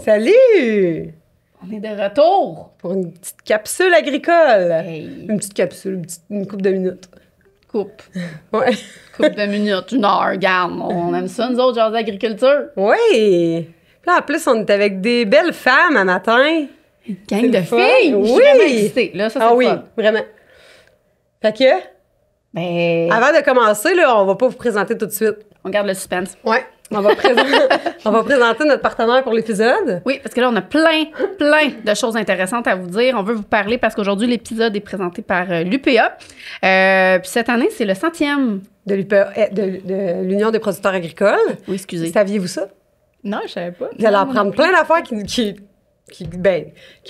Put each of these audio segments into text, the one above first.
Salut! On est de retour! Pour une petite capsule agricole. Hey. Une petite capsule, une couple de minutes. Coupe. Ouais. Coupe de minutes, une heure, regarde. On aime ça, nous autres, genre d'agriculture. Oui! Puis là, en plus, on est avec des belles femmes à matin. Une gang C'est de le fun. filles! Je suis Oui. vraiment excitée. Là, ça, c'est Ah le oui, fun. vraiment. Fait que, Ben, avant de commencer, là, on va pas vous présenter tout de suite. on garde le suspense. Ouais. On va présenter notre partenaire pour l'épisode. Oui, parce que là, on a plein de choses intéressantes à vous dire. On veut vous parler parce qu'aujourd'hui, l'épisode est présenté par l'UPA. Puis cette année, c'est le 100e. De l'UPA, de l'Union des producteurs agricoles. Oui, excusez. Saviez-vous ça? Non, je savais pas. Vous allez apprendre plein d'affaires qui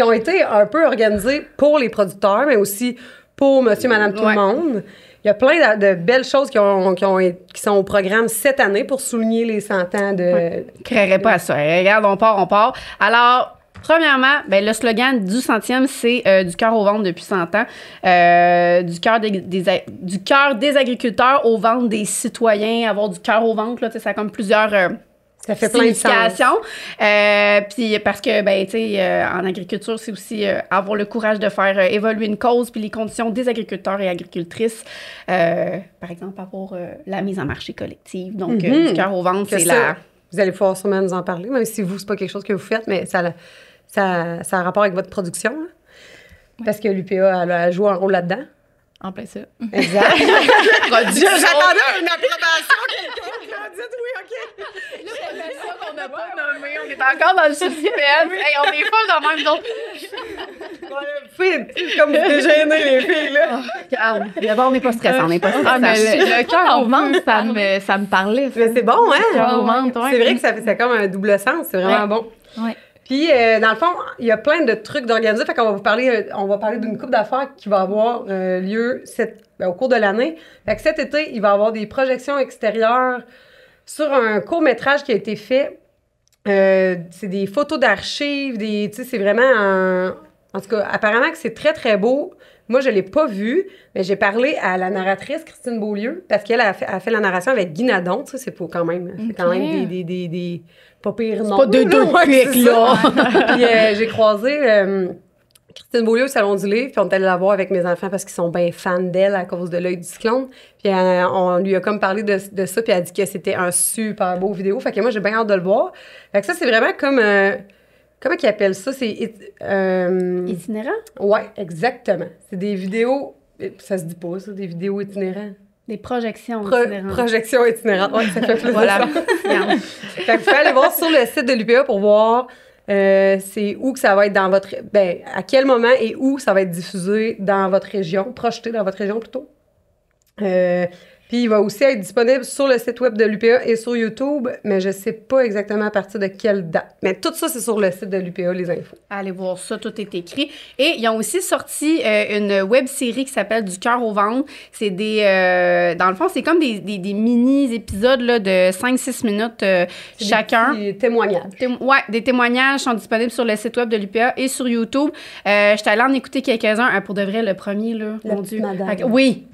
ont été un peu organisées pour les producteurs, mais aussi pour monsieur, madame, tout le monde. Il y a plein de belles choses qui sont au programme cette année pour souligner les 100 ans de... Je ne créerais pas à ça. Regarde, on part. Alors, premièrement, le slogan du 100e, c'est du cœur au ventre depuis 100 ans. Du cœur des agriculteurs au ventre des citoyens. Avoir du cœur au ventre, là, ça a comme plusieurs... Ça fait plein de sens. Puis parce que, en agriculture, c'est aussi avoir le courage de faire évoluer une cause, puis les conditions des agriculteurs et agricultrices. Par exemple, avoir la mise en marché collective. Donc, du cœur au ventre, c'est la... Vous allez pouvoir sûrement nous en parler, même si vous, c'est pas quelque chose que vous faites, mais ça a un rapport avec votre production. Hein? Parce que l'UPA, elle a joué un rôle là-dedans. En plein ça. Exact. Production. J'attendais une approbation, quelqu'un qui a dit oui, OK. Là, c'est ça qu'on n'a pas nommé. On est encore dans le suspense. Hey, on est full de même, donc. Comme vous déjeunez, les filles, là. Calme. D'abord, on n'est pas stressant. Mais le cœur au ventre, ça me parlait. Mais c'est bon, hein? Le cœur au ventre, ouais. C'est vrai que ça fait comme un double sens. C'est vraiment bon. Ouais. Puis, dans le fond, il y a plein de trucs d'organiser. Fait qu'on va vous parler, on va parler d'une couple d'affaires qui va avoir lieu au cours de l'année. Fait que cet été, il va y avoir des projections extérieures sur un court-métrage qui a été fait. C'est des photos d'archives, tu sais, c'est vraiment en tout cas, apparemment que c'est très, très beau. Moi, je ne l'ai pas vu, mais j'ai parlé à la narratrice, Christine Beaulieu, parce qu'elle a fait la narration avec Guy Nadon, tu sais, c'est pas quand même... C'est quand même des pas pires noms. Pas de deux pics, là! Puis j'ai croisé Christine Beaulieu au Salon du Livre, puis on est allé la voir avec mes enfants parce qu'ils sont bien fans d'elle à cause de l'œil du cyclone. Puis on lui a comme parlé de ça, puis elle a dit que c'était un super beau vidéo. Fait que moi, j'ai bien hâte de le voir. Fait que ça, c'est vraiment comme... comment ils appellent ça? C'est... Itinérant? Oui, exactement. C'est des vidéos... Ça se dit pas, ça, des vidéos itinérantes. Des projections itinérantes. Projections itinérantes, oui, ça fait plus Voilà. de sens. Fait que vous pouvez aller voir sur le site de l'UPA pour voir c'est où que ça va être dans votre... à quel moment et où ça va être diffusé dans votre région, projeté dans votre région plutôt. Puis il va aussi être disponible sur le site web de l'UPA et sur YouTube, mais je sais pas exactement à partir de quelle date. Mais tout ça, c'est sur le site de l'UPA, les infos. Allez voir ça, tout est écrit. Et ils ont aussi sorti une web-série qui s'appelle Du cœur au ventre. C'est dans le fond, c'est comme des mini-épisodes là, de 5-6 minutes chacun. Des témoignages. Des témoignages sont disponibles sur le site web de l'UPA et sur YouTube. J'étais allée en écouter quelques-uns. Pour de vrai, le premier, là, mon Dieu. Madame. Oui.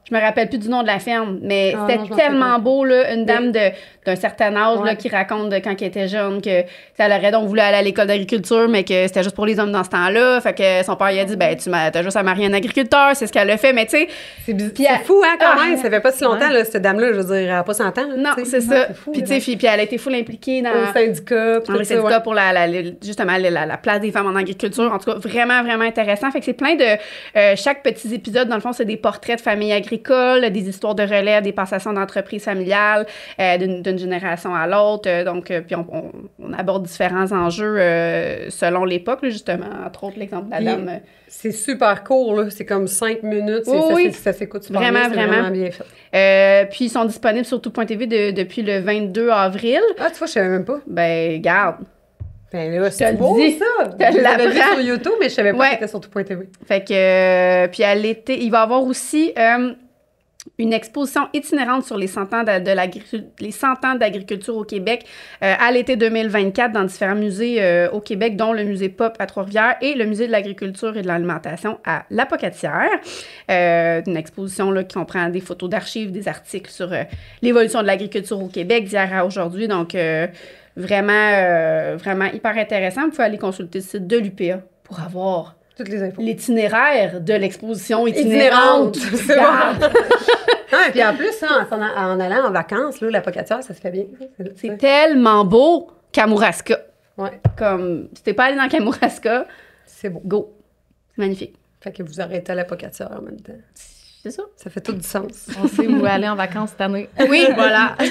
Je me rappelle plus du nom de la ferme, mais c'était tellement beau, là, une dame d'un certain âge là, qui raconte de quand elle était jeune que elle aurait donc voulu aller à l'école d'agriculture, mais que c'était juste pour les hommes dans ce temps-là. Fait que son père, il a dit, t'as juste à marier un agriculteur, c'est ce qu'elle a fait, mais tu sais... C'est fou, hein, quand même, ça fait pas si longtemps, là, cette dame-là, je veux dire, elle a pas 100 ans. Là, non, c'est ça. Puis tu sais, puis elle a été full impliquée dans... Au syndicat. Dans les syndicats pour justement la place des femmes en agriculture. En tout cas, vraiment, vraiment intéressant. Fait que c'est plein de... chaque petit épisode, dans le fond, c'est des portraits de familles agricoles, des histoires de relève, des passations d'entreprises familiales, d'une génération à l'autre. Donc, puis on aborde différents enjeux selon l'époque, là, justement. Entre autres, l'exemple de la dame. C'est super court, là. C'est comme 5 minutes. Ça s'écoute super bien. C'est vraiment bien fait. Puis, ils sont disponibles sur tout.tv depuis le 22 avril. Ah, tu vois, je savais même pas. Garde. Là, c'est beau, ça! Je l'avais vu sur YouTube, mais je savais pas que c'était sur tout.tv. Fait que... puis, à l'été, il va y avoir aussi... une exposition itinérante sur les 100 ans d'agriculture au Québec à l'été 2024 dans différents musées au Québec, dont le musée Pop à Trois-Rivières et le musée de l'agriculture et de l'alimentation à La Pocatière. Une exposition là, qui comprend des photos d'archives, des articles sur l'évolution de l'agriculture au Québec d'hier à aujourd'hui. Donc, vraiment hyper intéressant. Vous pouvez aller consulter le site de l'UPA pour avoir Toutes les infos. l'itinéraire de l'exposition itinérante. C'est bon. Et puis en plus, hein, en allant en vacances, là, la pocatière, ça se fait bien. C'est tellement beau, Kamouraska. Ouais, Comme, si t'es pas allé dans Kamouraska, c'est beau. go. C'est magnifique. Fait que vous arrêtez à la pocatière en même temps. C'est ça? Ça fait tout du sens. On sait où aller en vacances cette année. Oui, voilà. Non,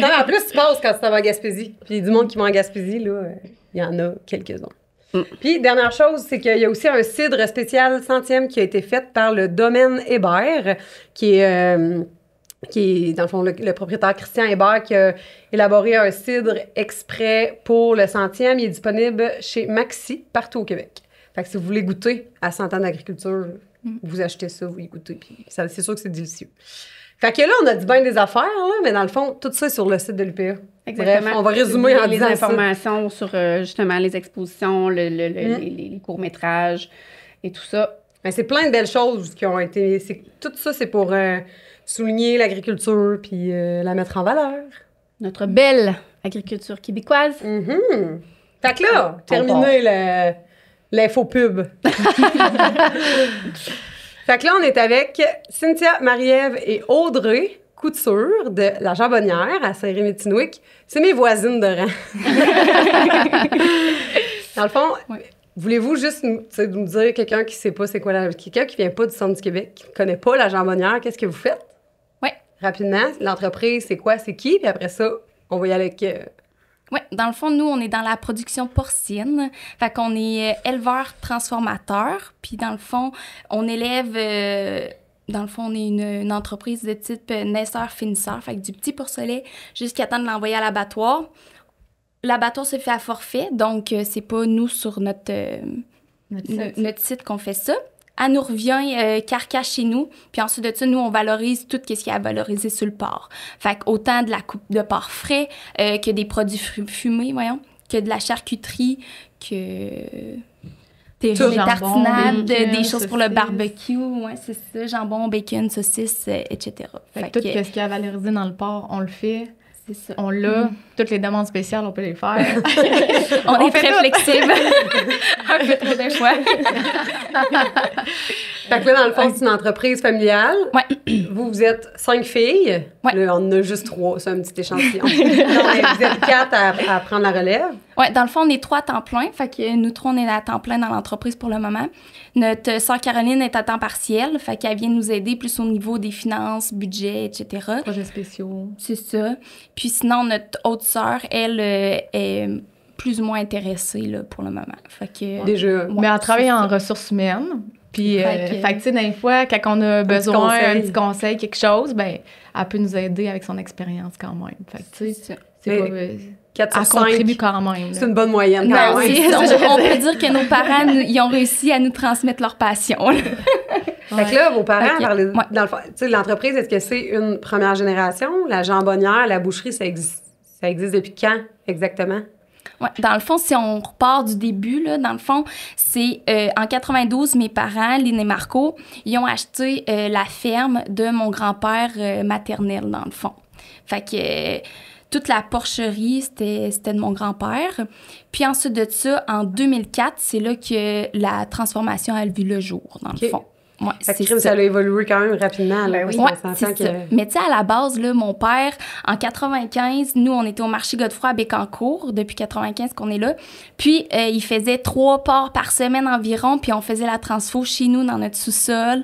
mais en plus, tu passes quand tu vas en Gaspésie. Puis du monde qui va en Gaspésie, là, il y en a quelques-uns. Puis, dernière chose, c'est qu'il y a aussi un cidre spécial 100e qui a été fait par le domaine Hébert, qui est, dans le fond, le propriétaire Christian Hébert qui a élaboré un cidre exprès pour le 100e. Il est disponible chez Maxi, partout au Québec. Fait que si vous voulez goûter à 100 ans d'agriculture, vous achetez ça, vous y goûtez, puis c'est sûr que c'est délicieux. Fait que là, on a dit bien des affaires, là, mais dans le fond, tout ça est sur le site de l'UPA. Exactement. Bref, on va résumer en les disant informations sur justement les expositions, les courts-métrages et tout ça. Mais c'est plein de belles choses qui ont été... Tout ça, c'est pour souligner l'agriculture puis la mettre en valeur. Notre belle agriculture québécoise. Mm-hmm. Fait que là, terminé l'infopub. Fait que là, on est avec Cynthia, Marie-Ève et Audrey Couture de La Jambonnière à Saint-Rémy-de-Tinouic. C'est mes voisines de rang. Dans le fond, voulez-vous juste nous dire quelqu'un qui sait pas c'est quoi quelqu'un qui vient pas du centre du Québec, qui connaît pas La Jambonnière, qu'est-ce que vous faites? Oui. Rapidement, l'entreprise, c'est quoi, c'est qui? Puis après ça, on va y aller avec... Oui, dans le fond, nous, on est dans la production porcine. Fait qu'on est éleveur-transformateur. Puis dans le fond, on élève... dans le fond, on est une entreprise de type naisseur-finisseur. Fait que du petit porcelet jusqu'à temps de l'envoyer à l'abattoir. L'abattoir se fait à forfait. Donc, c'est pas nous sur notre site qu'on fait ça. Elle nous revient carcasse chez nous. Puis ensuite de ça, nous, on valorise tout ce qu'il y a à valoriser sur le porc. Fait qu'autant de la coupe de porc frais que des produits fumés, que de la charcuterie, que des tartinades, des choses pour le barbecue. Ouais, c'est ça. Jambon, bacon, saucisses, etc. Fait que tout ce qu'il y a à valoriser dans le porc, on le fait. C'est ça. On l'a. Toutes les demandes spéciales, on peut les faire. on est très flexible. Un peu trop de choix. Fait que là, dans le fond, c'est une entreprise familiale. Ouais. Vous êtes 5 filles. Ouais. Là, on en a juste 3. C'est un petit échantillon. Non, mais vous êtes 4 à prendre la relève. Oui, dans le fond, on est 3 à temps plein. Fait que nous 3, on est à temps plein dans l'entreprise pour le moment. Notre sœur Caroline est à temps partiel. Fait qu'elle vient nous aider plus au niveau des finances, budget, etc. Projets spéciaux. C'est ça. Puis sinon, notre autre sœur, elle, est plus ou moins intéressée là, pour le moment. Fait que, déjà. Mais elle travaille en ressources humaines. Puis, fait que, tu sais, des fois, quand on a besoin un petit conseil, quelque chose, ben elle peut nous aider avec son expérience quand même. Fait que, tu sais, c'est pas... 4 sur elle 5. contribue quand même. C'est une bonne moyenne. Quand même. On peut dire que nos parents, ils ont réussi à nous transmettre leur passion. Fait que là, vos parents, Okay. dans le fond, tu sais, l'entreprise, est-ce que c'est une première génération? La jambonnière, la boucherie, ça existe depuis quand exactement? Ouais, dans le fond, si on repart du début, là, dans le fond, c'est en 92, mes parents, Lynn et Marco, ils ont acheté la ferme de mon grand-père maternel, dans le fond. Fait que toute la porcherie, c'était de mon grand-père. Puis ensuite de ça, en 2004, c'est là que la transformation a vu le jour, dans le fond. Ouais, fait que ça a évolué quand même rapidement. Là, oui, c'est ça. Mais tu sais, à la base, là, mon père, en 95, nous, on était au marché Godefroy à Bécancour, depuis 95 qu'on est là. Puis, il faisait 3 porcs par semaine environ, puis on faisait la transfo chez nous, dans notre sous-sol,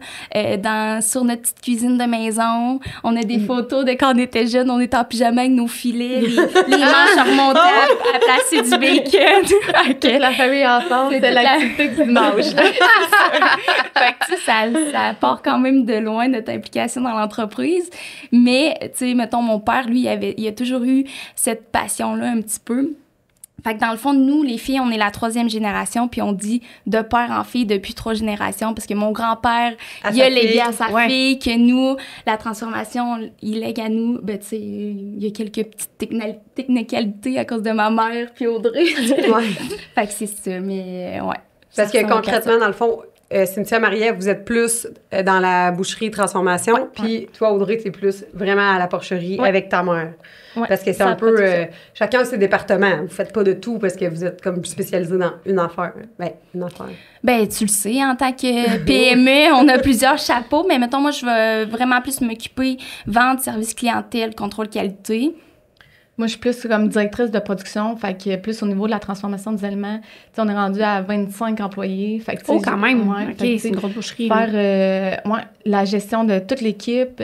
sur notre petite cuisine de maison. On a des photos de quand on était jeunes, on était en pyjama avec nos filets, les manches remontées à placer du bacon. Okay. La famille ensemble, c'est l'activité du dimanche. Fait que, tu sais, ça part quand même de loin, notre implication dans l'entreprise. Mais, tu sais, mettons, mon père, lui, il a toujours eu cette passion-là un petit peu. Fait que dans le fond, nous, les filles, on est la 3e génération, puis on dit de père en fille depuis 3 générations, parce que mon grand-père, il a légué à sa fille, que nous, la transformation, il lègue à nous. Ben, tu sais, il y a quelques petites technicalités à cause de ma mère, puis Audrey. Fait que c'est ça, mais ouais. Parce que concrètement, dans le fond, Cynthia, Marie-Ève, vous êtes plus dans la boucherie transformation, puis toi, Audrey, t'es plus vraiment à la porcherie avec ta mère. Ouais, parce que c'est un peu... chacun ses départements. Vous faites pas de tout parce que vous êtes comme spécialisé dans une affaire. Une affaire. Ben, tu le sais, en tant que PME, on a plusieurs chapeaux, mais mettons, moi, je vais vraiment plus m'occuper vente, service clientèle, contrôle qualité. Moi, je suis plus comme directrice de production, fait que plus au niveau de la transformation des aliments. T'sais, on est rendu à 25 employés. Fait que, quand même! Ouais, C'est une grosse boucherie. Faire la gestion de toute l'équipe,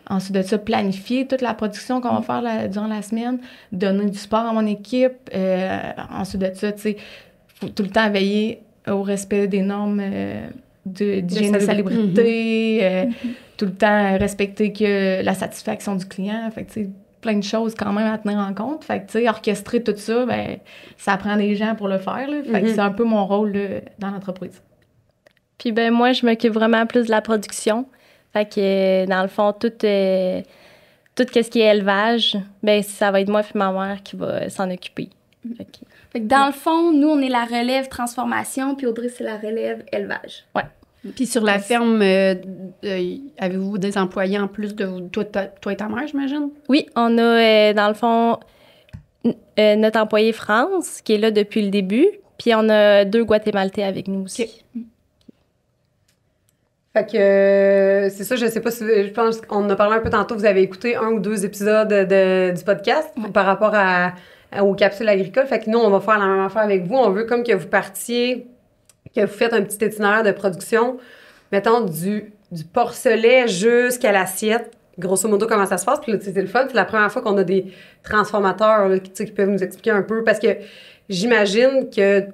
ensuite de ça, planifier toute la production qu'on va faire durant la semaine, donner du support à mon équipe. Ensuite de ça, tu sais, faut tout le temps veiller au respect des normes d'hygiène de salubrité, tout le temps respecter que la satisfaction du client. Fait que, tu sais, plein de choses quand même à tenir en compte. Fait que, tu sais, orchestrer tout ça, ben ça prend des gens pour le faire, là. Fait que c'est un peu mon rôle là, dans l'entreprise. Puis, ben moi, je m'occupe vraiment plus de la production. Fait que, dans le fond, tout ce qui est élevage, ben ça va être moi et ma mère qui va s'en occuper. Fait que dans le fond, nous, on est la relève transformation, puis Audrey, c'est la relève élevage. Ouais. Puis sur la ferme, avez-vous des employés en plus de toi et ta mère, j'imagine? Oui, on a, dans le fond, notre employé France, qui est là depuis le début, puis on a 2 Guatémaltais avec nous aussi. Okay. Fait que c'est ça, je sais pas si... Je pense qu'on en a parlé un peu tantôt, vous avez écouté 1 ou 2 épisodes du podcast par rapport aux capsules agricoles. Fait que nous, on va faire la même affaire avec vous. On veut comme que vous partiez... que vous faites un petit itinéraire de production, mettons, du porcelet jusqu'à l'assiette. Grosso modo, comment ça se passe. Puis là, c'est le fun. C'est la première fois qu'on a des transformateurs là, qui peuvent nous expliquer un peu. Parce que j'imagine que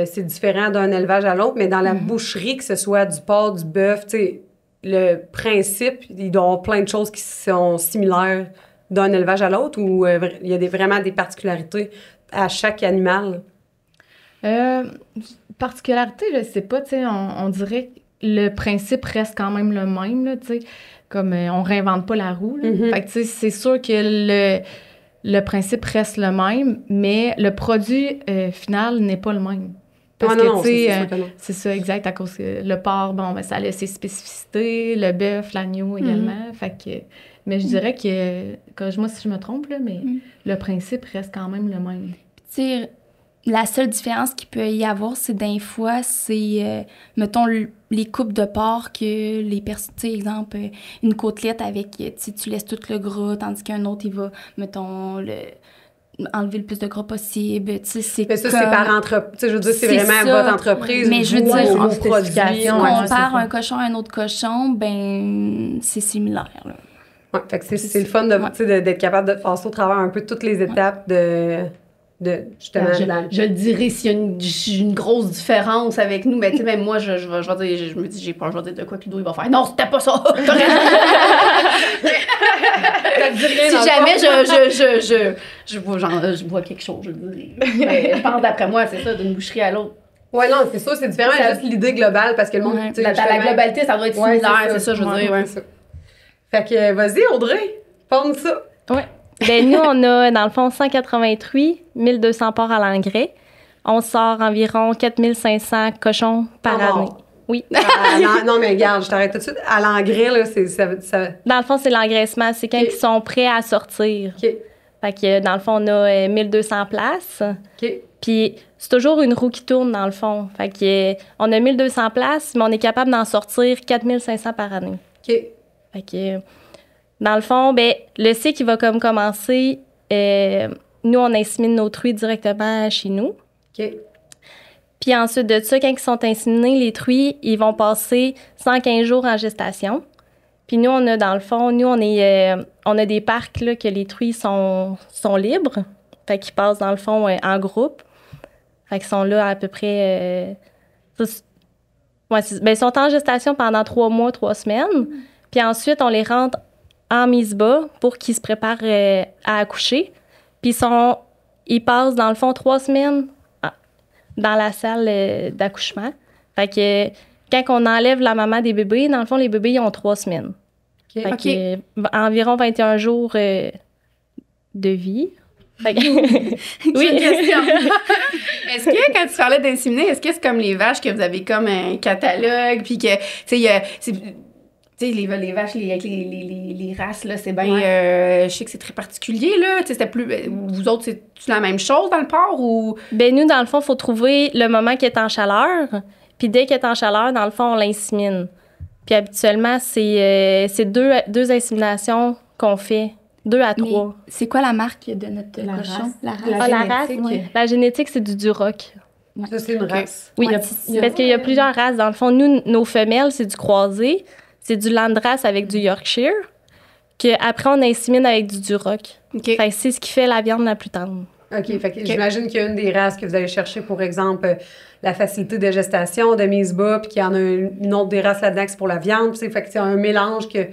c'est différent d'un élevage à l'autre, mais dans la boucherie, que ce soit du porc, du bœuf, tu sais, le principe, il doit y avoir plein de choses qui sont similaires d'un élevage à l'autre ou il y a vraiment des particularités à chaque animal? Particularité, je sais pas, tu sais, on dirait que le principe reste quand même le même, là, tu sais, comme on réinvente pas la roue, là. Fait que, tu sais, c'est sûr que le principe reste le même, mais le produit final n'est pas le même. Parce que, tu sais, c'est ça, exact, à cause que le porc, bon, ben, ça a ses spécificités, le bœuf, l'agneau également, fait que... Mais je dirais que, moi, si je me trompe, là, mais le principe reste quand même le même. Tu sais, la seule différence qu'il peut y avoir, c'est d'un fois, c'est, mettons, les coupes de porc que les personnes, tu sais, exemple, une côtelette avec, tu laisses tout le gras, tandis qu'un autre, il va, mettons, enlever le plus de gras possible, tu sais, c'est mais ça, comme... c'est par entreprise, tu sais, je veux dire, c'est vraiment votre entreprise. Mais je veux dire, si on compare un cochon à un autre cochon, ben, c'est similaire, là. Ouais, fait que c'est le fun d'être capable de faire ça au travers un peu toutes les étapes de justement... Je le dirais s'il y a une grosse différence avec nous, mais tu sais, même moi, je vais dire, je me dis, j'ai peur, je vais dire de quoi Cluedo il va faire. Non, c'était pas ça! Si jamais je vois quelque chose, je le dirais. Mais je pense, d'après moi, c'est ça, d'une boucherie à l'autre. Ouais, non, c'est ça, c'est différent, juste l'idée globale, parce que le monde... La globalité, ça doit être similaire, c'est ça, je veux dire. Ouais. Fait que, vas-y, Audrey, parle-nous ça. Oui. Ben nous, on a, dans le fond, 188, 1200 porcs à l'engrais. On sort environ 4500 cochons par année. Oui. Non, mais regarde, je t'arrête tout de suite. À l'engrais, là, ça... Dans le fond, c'est l'engraissement. C'est quand ils sont prêts à sortir. OK. Fait que, dans le fond, on a 1200 places. OK. Puis, c'est toujours une roue qui tourne, dans le fond. Fait que, on a 1200 places, mais on est capable d'en sortir 4500 par année. OK. Fait que, dans le fond, ben, le cycle, il va comme commencer. Nous, on insémine nos truies directement chez nous. OK. Puis ensuite de ça, quand ils sont inséminés, les truies, ils vont passer 115 jours en gestation. Puis nous, on a, dans le fond, on a des parcs là, que les truies sont libres. Fait qu'ils passent, dans le fond, en groupe. Fait qu'ils sont là à peu près... ils sont en gestation pendant 3 mois, 3 semaines. Puis ensuite, on les rentre en mise bas pour qu'ils se préparent à accoucher. Puis ils passent, dans le fond, 3 semaines dans la salle d'accouchement. Fait que quand on enlève la maman des bébés, dans le fond, les bébés, ils ont 3 semaines. Fait que, environ 21 jours de vie. Fait que- J'ai oui. une question. Est-ce que, quand tu parlais d'inséminer, est-ce que c'est comme les vaches que vous avez comme un catalogue, puis que, tu sais, les vaches avec les races, là, c'est bien... je sais que c'est très particulier, là. Tu sais, c'était plus... Vous autres, c'est la même chose dans le porc, ou... Ben nous, dans le fond, il faut trouver le moment qui est en chaleur. Puis dès qu'il est en chaleur, dans le fond, on l'insémine. Puis habituellement, c'est deux inséminations qu'on fait. 2 à 3. Mais c'est quoi la marque de notre La cochon? race. La race. Ah, la race? génétique. La génétique, c'est du Duroc. Ça, c'est une race. Oui, Ouais, parce qu'il y a plusieurs races. Dans le fond, nous, nos femelles, c'est du croisé. C'est du Landrace avec du Yorkshire. Qu'après, on insémine avec du Duroc. OK. Fait que c'est ce qui fait la viande la plus tendre. OK. Fait que j'imagine qu'il y a une des races que vous allez chercher, pour exemple, la facilité de gestation, de mise bas, puis qu'il y en a une autre des races là-dedans que c'est pour la viande. Puis fait que c'est un mélange que...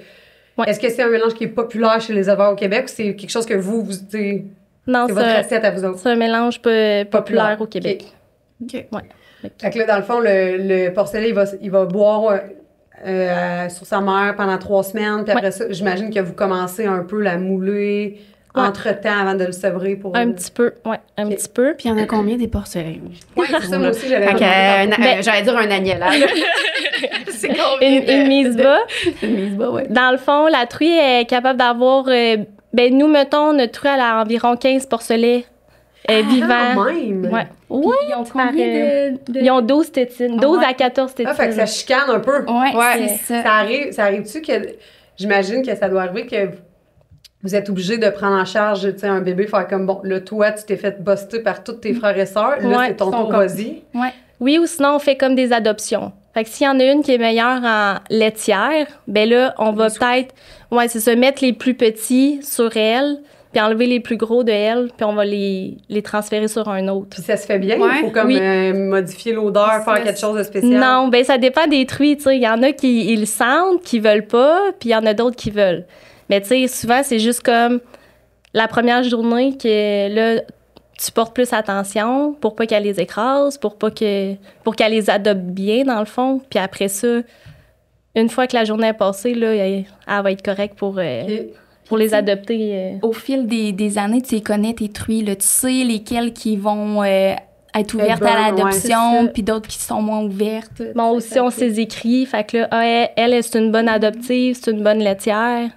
Ouais. Est-ce que c'est un mélange qui est populaire chez les éleveurs au Québec ou c'est quelque chose que vous c'est Non, votre recette à vous autres? c'est un mélange populaire au Québec. OK. Fait que là, dans le fond, le porcelet, il va boire sur sa mère pendant 3 semaines. Puis après ça, j'imagine que vous commencez un peu la mouler entre-temps avant de le sevrer pour... Un petit peu, oui, un petit peu. Puis il y en a combien des porcelets? Oui, c'est ça, moi aussi, j'avais... Fait que, Ben- j'allais dire un agnelage. C'est combien Une mise bas. Une mise bas, ouais. Dans le fond, la truie est capable d'avoir... ben nous, mettons, notre truie, elle a environ 15 porcelets vivants. Quand même! Ouais. Oui, ils ont combien de... Ils ont 12 tétines, 12 à 14 tétines. Ah, fait que ça chicane un peu. Ouais, Ouais. c'est ça. Ça arrive-tu que... J'imagine que ça doit arriver que vous êtes obligé de prendre en charge, tu sais, un bébé, faire comme, bon, là, toi, tu t'es fait buster par tous tes frères et sœurs. Là, Ouais, c'est ton ils sont tour, comme- vas-y. Ouais. Oui, ou sinon, on fait comme des adoptions. Fait que s'il y en a une qui est meilleure en laitière, ben là, on va peut-être, c'est ça, mettre les plus petits sur elle, puis enlever les plus gros de elle, puis on va les transférer sur un autre. Puis ça se fait bien, Ouais. il faut comme Oui. modifier l'odeur, faire quelque chose de spécial. Non, ben ça dépend des truies, tu sais. Il y en a qui ils le sentent, qui veulent pas, puis il y en a d'autres qui veulent. Mais tu sais, souvent, c'est juste comme la première journée que là, tu portes plus attention pour pas qu'elle les écrase, pour qu'elle les adopte bien, dans le fond. Puis après ça, une fois que la journée est passée, là, elle va être correcte pour les adopter. Au fil des années, tu les connais, tes truies, là, tu sais lesquelles qui vont être ouvertes à bonnes, l'adoption, ouais, c'est ça. puis d'autres qui sont moins ouvertes. Bon, aussi, on s'est écrit. Fait que là, elle, c'est une bonne adoptive, c'est une bonne laitière.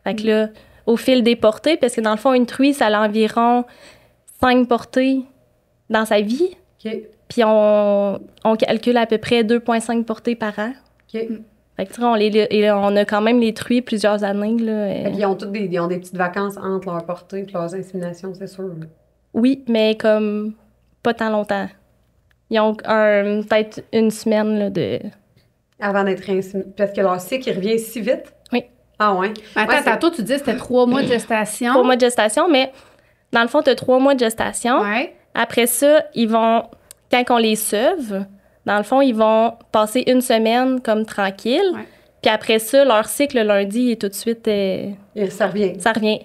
Fait que là, au fil des portées, parce que dans le fond, une truie, ça a environ 5 portées dans sa vie. OK. Puis on calcule à peu près 2,5 portées par an. OK. Fait que tu sais, on a quand même les truies plusieurs années. Là, Fait qu'ils ont toutes ils ont des petites vacances entre leur portée et leurs inséminations, c'est sûr. Oui, mais comme pas tant longtemps. Ils ont peut-être une semaine là, de... Avant d'être inséminés. Parce que leur cycle, il revient si vite. Oui. Ah ouais. Attends, Ouais, c'est- tantôt, tu dis que c'était 3 mois de gestation. 3 mois de gestation, mais dans le fond, tu as 3 mois de gestation. Ouais. Après ça, ils vont, quand on les sauve, dans le fond, ils vont passer une semaine comme tranquille. Ouais. Puis après ça, leur cycle, le lundi, est tout de suite... Ça revient. ça revient.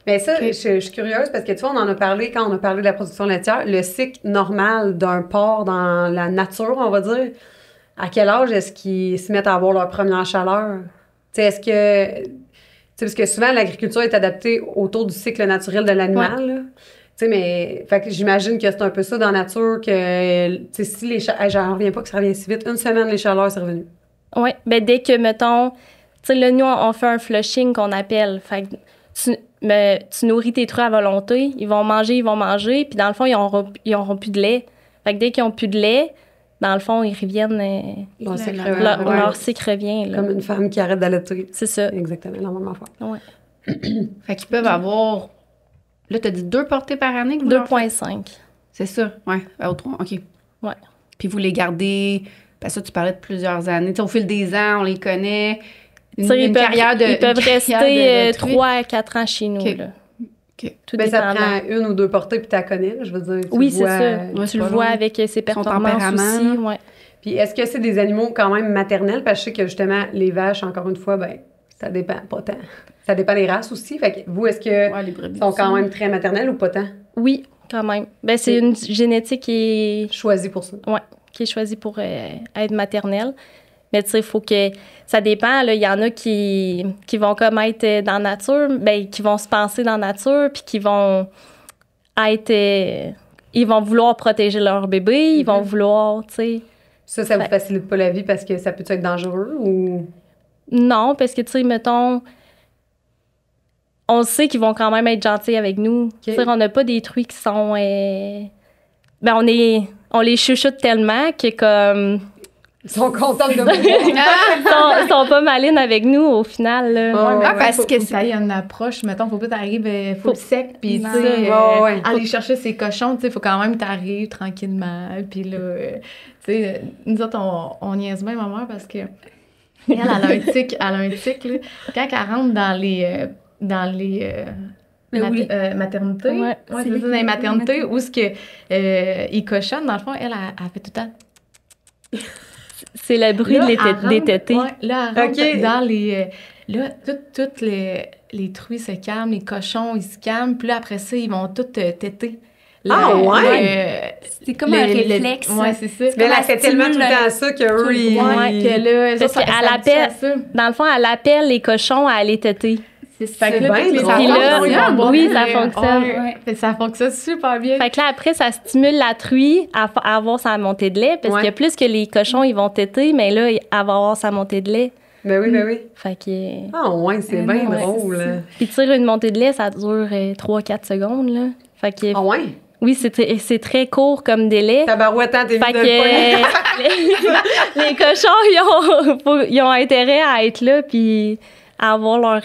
Mais ça, Ok. je suis curieuse parce que tu vois, on en a parlé quand on a parlé de la production laitière. Le cycle normal d'un porc dans la nature, on va dire, à quel âge est-ce qu'ils se mettent à avoir leur première chaleur? Tu sais, est-ce que... Tu sais, parce que souvent, l'agriculture est adaptée autour du cycle naturel de l'animal, là. Tu sais, mais... Fait que j'imagine que c'est un peu ça dans la nature que... Tu sais, si les chaleurs... J'en reviens pas que ça revient si vite. Une semaine, les chaleurs, c'est revenu. Oui, bien dès que, mettons... Tu sais, là, nous, on fait un flushing qu'on appelle. Fait que tu nourris tes truies à volonté. Ils vont manger. Puis dans le fond, ils auront plus de lait. Fait que dès qu'ils ont plus de lait, dans le fond, ils reviennent... Leur cycle, Ouais. leur cycle revient, là. Comme une femme qui arrête d'allaiter. C'est ça. Exactement, la même affaire. Ouais. Fait qu'ils peuvent avoir... Là, t'as dit 2 portées par année que vous leur faites? 2,5. C'est ça, ouais. Au 3, OK. Ouais. Puis vous les gardez... Ben ça, tu parlais de plusieurs années. Tu sais, au fil des ans, on les connaît. Tu sais, ils peuvent une rester carrière de truie. 3 à 4 ans chez nous. OK. Là. OK. Tout Ben, ça dépendant. prend 1 ou 2 portées, puis tu la connais, là, je veux dire. Tu Oui, le c'est vois, ça. Ouais, Tu c'est le pas vois long. avec ses performances tempérament, aussi. là. Ouais. Puis est-ce que c'est des animaux quand même maternels? Parce que je sais que justement, les vaches, encore une fois, ben ça dépend pas tant. Ça dépend des races aussi. Fait que vous, est-ce que Ouais, les brebis sont quand aussi. même très maternels ou pas tant? Oui, quand même. Ben, c'est une génétique qui Choisis pour ça. est choisie pour être maternelle. Mais tu sais, il faut que... Ça dépend, là. Il y en a qui vont comme être dans la nature, ben, qui vont se penser dans la nature, puis qui vont être... ils vont vouloir protéger leur bébé, ils vont vouloir, tu sais... Ça vous facilite pas la vie parce que ça peut être dangereux ou... Non, parce que, tu sais, mettons... On sait qu'ils vont quand même être gentils avec nous. Tu sais, on n'a pas des trucs qui sont... Ben, on les chuchote tellement que, comme... Ils sont contents de nous ils sont pas malines avec nous, au final, là. Parce que ça y a une approche, mettons, faut pas t'arriver full sec, puis tu sais, aller chercher ses cochons, tu sais, faut quand même t'arriver tranquillement, puis là, tu sais, nous autres, on niaise bien ma mère parce que elle a un tic, là, quand elle rentre dans les maternités, c'est ça, dans les maternités, où ce que ils cochonnent, dans le fond, elle fait tout le temps. C'est le bruit des tétés. Ouais, là, elle rentre dans les... là, toutes les truies se calment, les cochons, ils se calment. Puis là, après ça, ils vont tous téter. C'est comme un réflexe. Ouais, c'est ça. Mais là, c'est tellement tout le temps ça qu'eux, ils... que là, parce qu'elle appelle... Dans le fond, elle appelle les cochons à aller téter. C'est ça. Fait que là, oui, ça fonctionne. Ça fonctionne super bien. Fait que là, après, ça stimule la truie à avoir sa montée de lait, parce que plus que les cochons, ils vont téter, mais là, elle va avoir sa montée de lait. Ben oui. Fait que... Ah ouais, c'est bien drôle. Puis tu une montée de lait, ça dure 3-4 secondes, là. Fait que... Ah ouais? Oui, c'est très court comme délai. Tabarouette, t'es fait que les cochons, ils ont intérêt à être là, puis... à avoir leur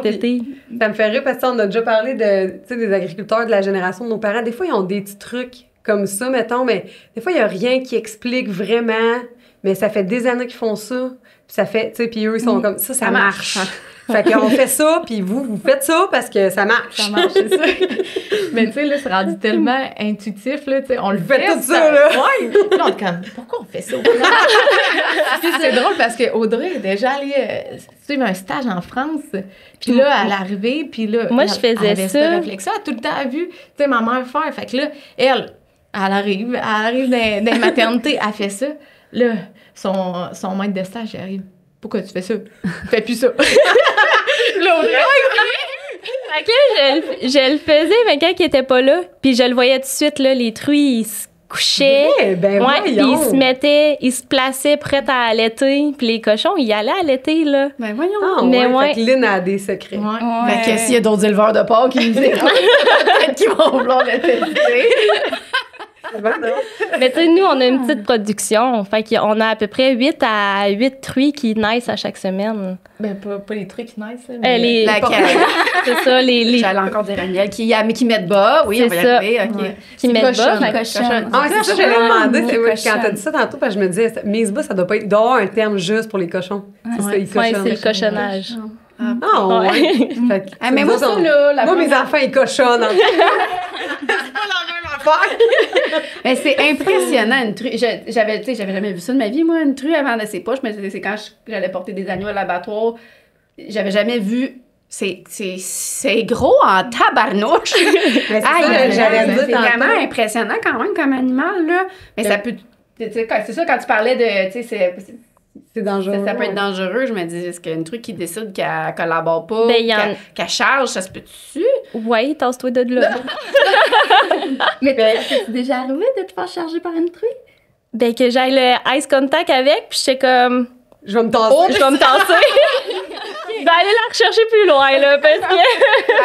tété. Ça me fait rire parce qu'on a déjà parlé des agriculteurs de la génération de nos parents. Des fois, ils ont des petits trucs comme ça, mettons, mais des fois, il n'y a rien qui explique vraiment, mais ça fait des années qu'ils font ça. Puis ça fait, tu sais, puis eux, ils sont comme ça marche. Fait qu'on fait ça, puis vous faites ça parce que ça marche. Ça marche, c'est ça. Mais tu sais, là, c'est rendu tellement intuitif, là, tu sais, on le fait tout ça, là. Ouais. Là, on est comme, pourquoi on fait ça? Puis c'est drôle parce qu'Audrey est déjà allée suivre un stage en France. Puis là, elle est arrivée, puis là, moi, je faisais elle avait ça. cette réflexion, elle a tout le temps vu, tu sais, ma mère faire. Fait que là, elle arrive dans les maternités, elle fait ça. Là, son maître de stage, il arrive. Pourquoi tu fais ça? Fais plus ça. L'autre. Fait que là, je le faisais, mais quand il était pas là, puis je le voyais tout de suite, là, les truies, ils se couchaient. Ben puis ils se plaçaient prêts à allaiter. Puis les cochons, ils allaient allaiter, là. Ben voyons. Ah, mais Fait que Lynn a des secrets. Fait que s'il y a d'autres éleveurs de porc qui nous écoutent, peut-être qu'ils vont vouloir le tester. Mais tu sais, nous, on a une petite production. Fait qu'on a à peu près 8 à 8 truies qui naissent à chaque semaine. Ben, pas les trucs qui naissent, là. Mais c'est ça, les... J'allais encore dire Daniel, qui mettent bas. Oui, on va y ça. arriver, OK. Qui mettent bas. Les cochons. Ah, c'est ça que j'allais demander. Quand t'as dit ça tantôt, parce que je me disais, mise bas, ça doit pas être dehors un terme juste pour les cochons. C'est ça, ils cochonnent. c'est le cochonnage. Ah, ouais. Fait que, Mais moi, ça, là... Moi, mes enfants, ils cochonnent. C'est pas la même affaire. Mais c'est impressionnant, une true. J'avais jamais vu ça de ma vie, moi, une true avant de ses poches, mais c'est quand j'allais porter des agneaux à l'abattoir. J'avais jamais vu. C'est gros en tabarnouche. Mais j'allais dire c'est vraiment impressionnant quand même comme animal, là. Mais ça peut... C'est ça, quand tu parlais de... Tu sais, c'est dangereux. Ça peut être dangereux. Je me dis, est-ce qu'une truc qui décide qu'elle collabore pas, qu'elle charge, ça se peut-tu? Oui, tasse-toi de là. Mais c'est déjà arrivé de te faire charger par une truie? Ben, que j'aille le ice contact avec, puis j'étais comme... Je vais me tasser. Je vais me tasser. Je vais aller la rechercher plus loin, là, parce que...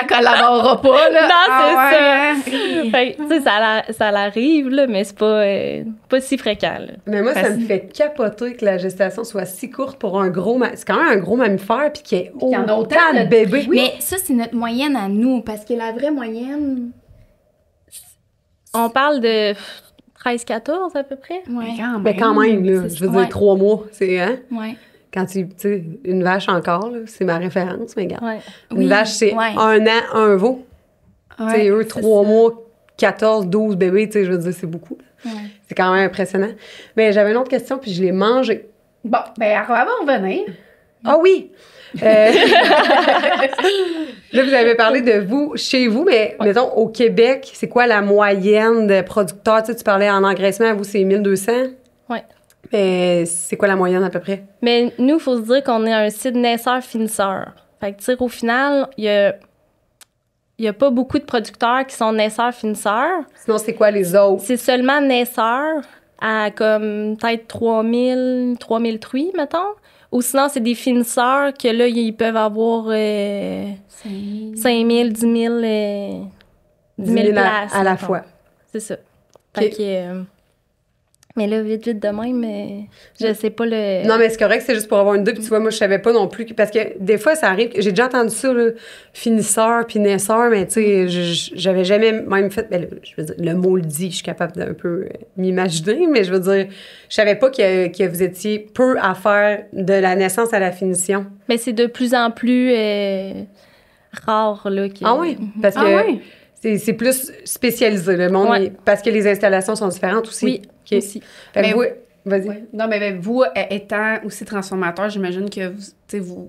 Elle collaborera pas, là. Non, c'est ça. Fait que, tu sais, ça l'arrive, là, mais c'est pas si fréquent, là. Mais moi, ça me fait capoter que la gestation soit si courte pour un gros... C'est quand même un gros mammifère, puis qu'il y ait autant de bébés. Mais ça, c'est notre moyenne à nous, parce que la vraie moyenne... On parle de 13-14 à peu près. Ouais. Ben quand même, là. Je veux dire, 3 mois, c'est... Hein? Ouais. Quand tu sais, une vache encore, là, c'est ma référence, mais regarde. Ouais. Une vache, c'est 1 an, 1 veau. Tu sais, eux, 3 mois, 14, 12 bébés, tu sais, je veux dire, c'est beaucoup. Ouais. C'est quand même impressionnant. Mais j'avais une autre question, puis je l'ai mangée. Bon, ben avant de revenir... Ah oui! Là, vous avez parlé de vous, chez vous, mais mettons, au Québec, c'est quoi la moyenne de producteurs? Tu sais, tu parlais en engraissement, vous, c'est 1200? Oui. Mais c'est quoi la moyenne à peu près? Mais nous, il faut se dire qu'on est un site naisseur-finisseur. Fait que, tu sais, au final, il y il n'y a pas beaucoup de producteurs qui sont naisseurs-finisseurs. Sinon, c'est quoi les autres? C'est seulement naisseurs à comme peut-être 3000 truies, mettons. Ou sinon, c'est des finisseurs que là, ils peuvent avoir 5000, 10 000 places. À la mettons. fois. C'est ça. Ok. Fait que, mais là, vite de même, je sais pas le... Non, mais c'est correct, c'est juste pour avoir une idée. Puis tu vois, moi, je savais pas non plus. Parce que des fois, ça arrive. J'ai déjà entendu ça, là, finisseur puis naisseur, mais tu sais, j'avais jamais même fait. Ben, je veux dire, le mot le dit, je suis capable d'un peu m'imaginer, mais je veux dire, je savais pas que vous étiez peu à faire de la naissance à la finition. Mais c'est de plus en plus rare, là. Ah oui? Parce que c'est plus spécialisé, le monde. Ouais. Parce que les installations sont différentes aussi. Oui, OK. aussi. Fait que Mais vous, vas-y. Ouais. Non, mais vous, étant aussi transformateur, j'imagine que vous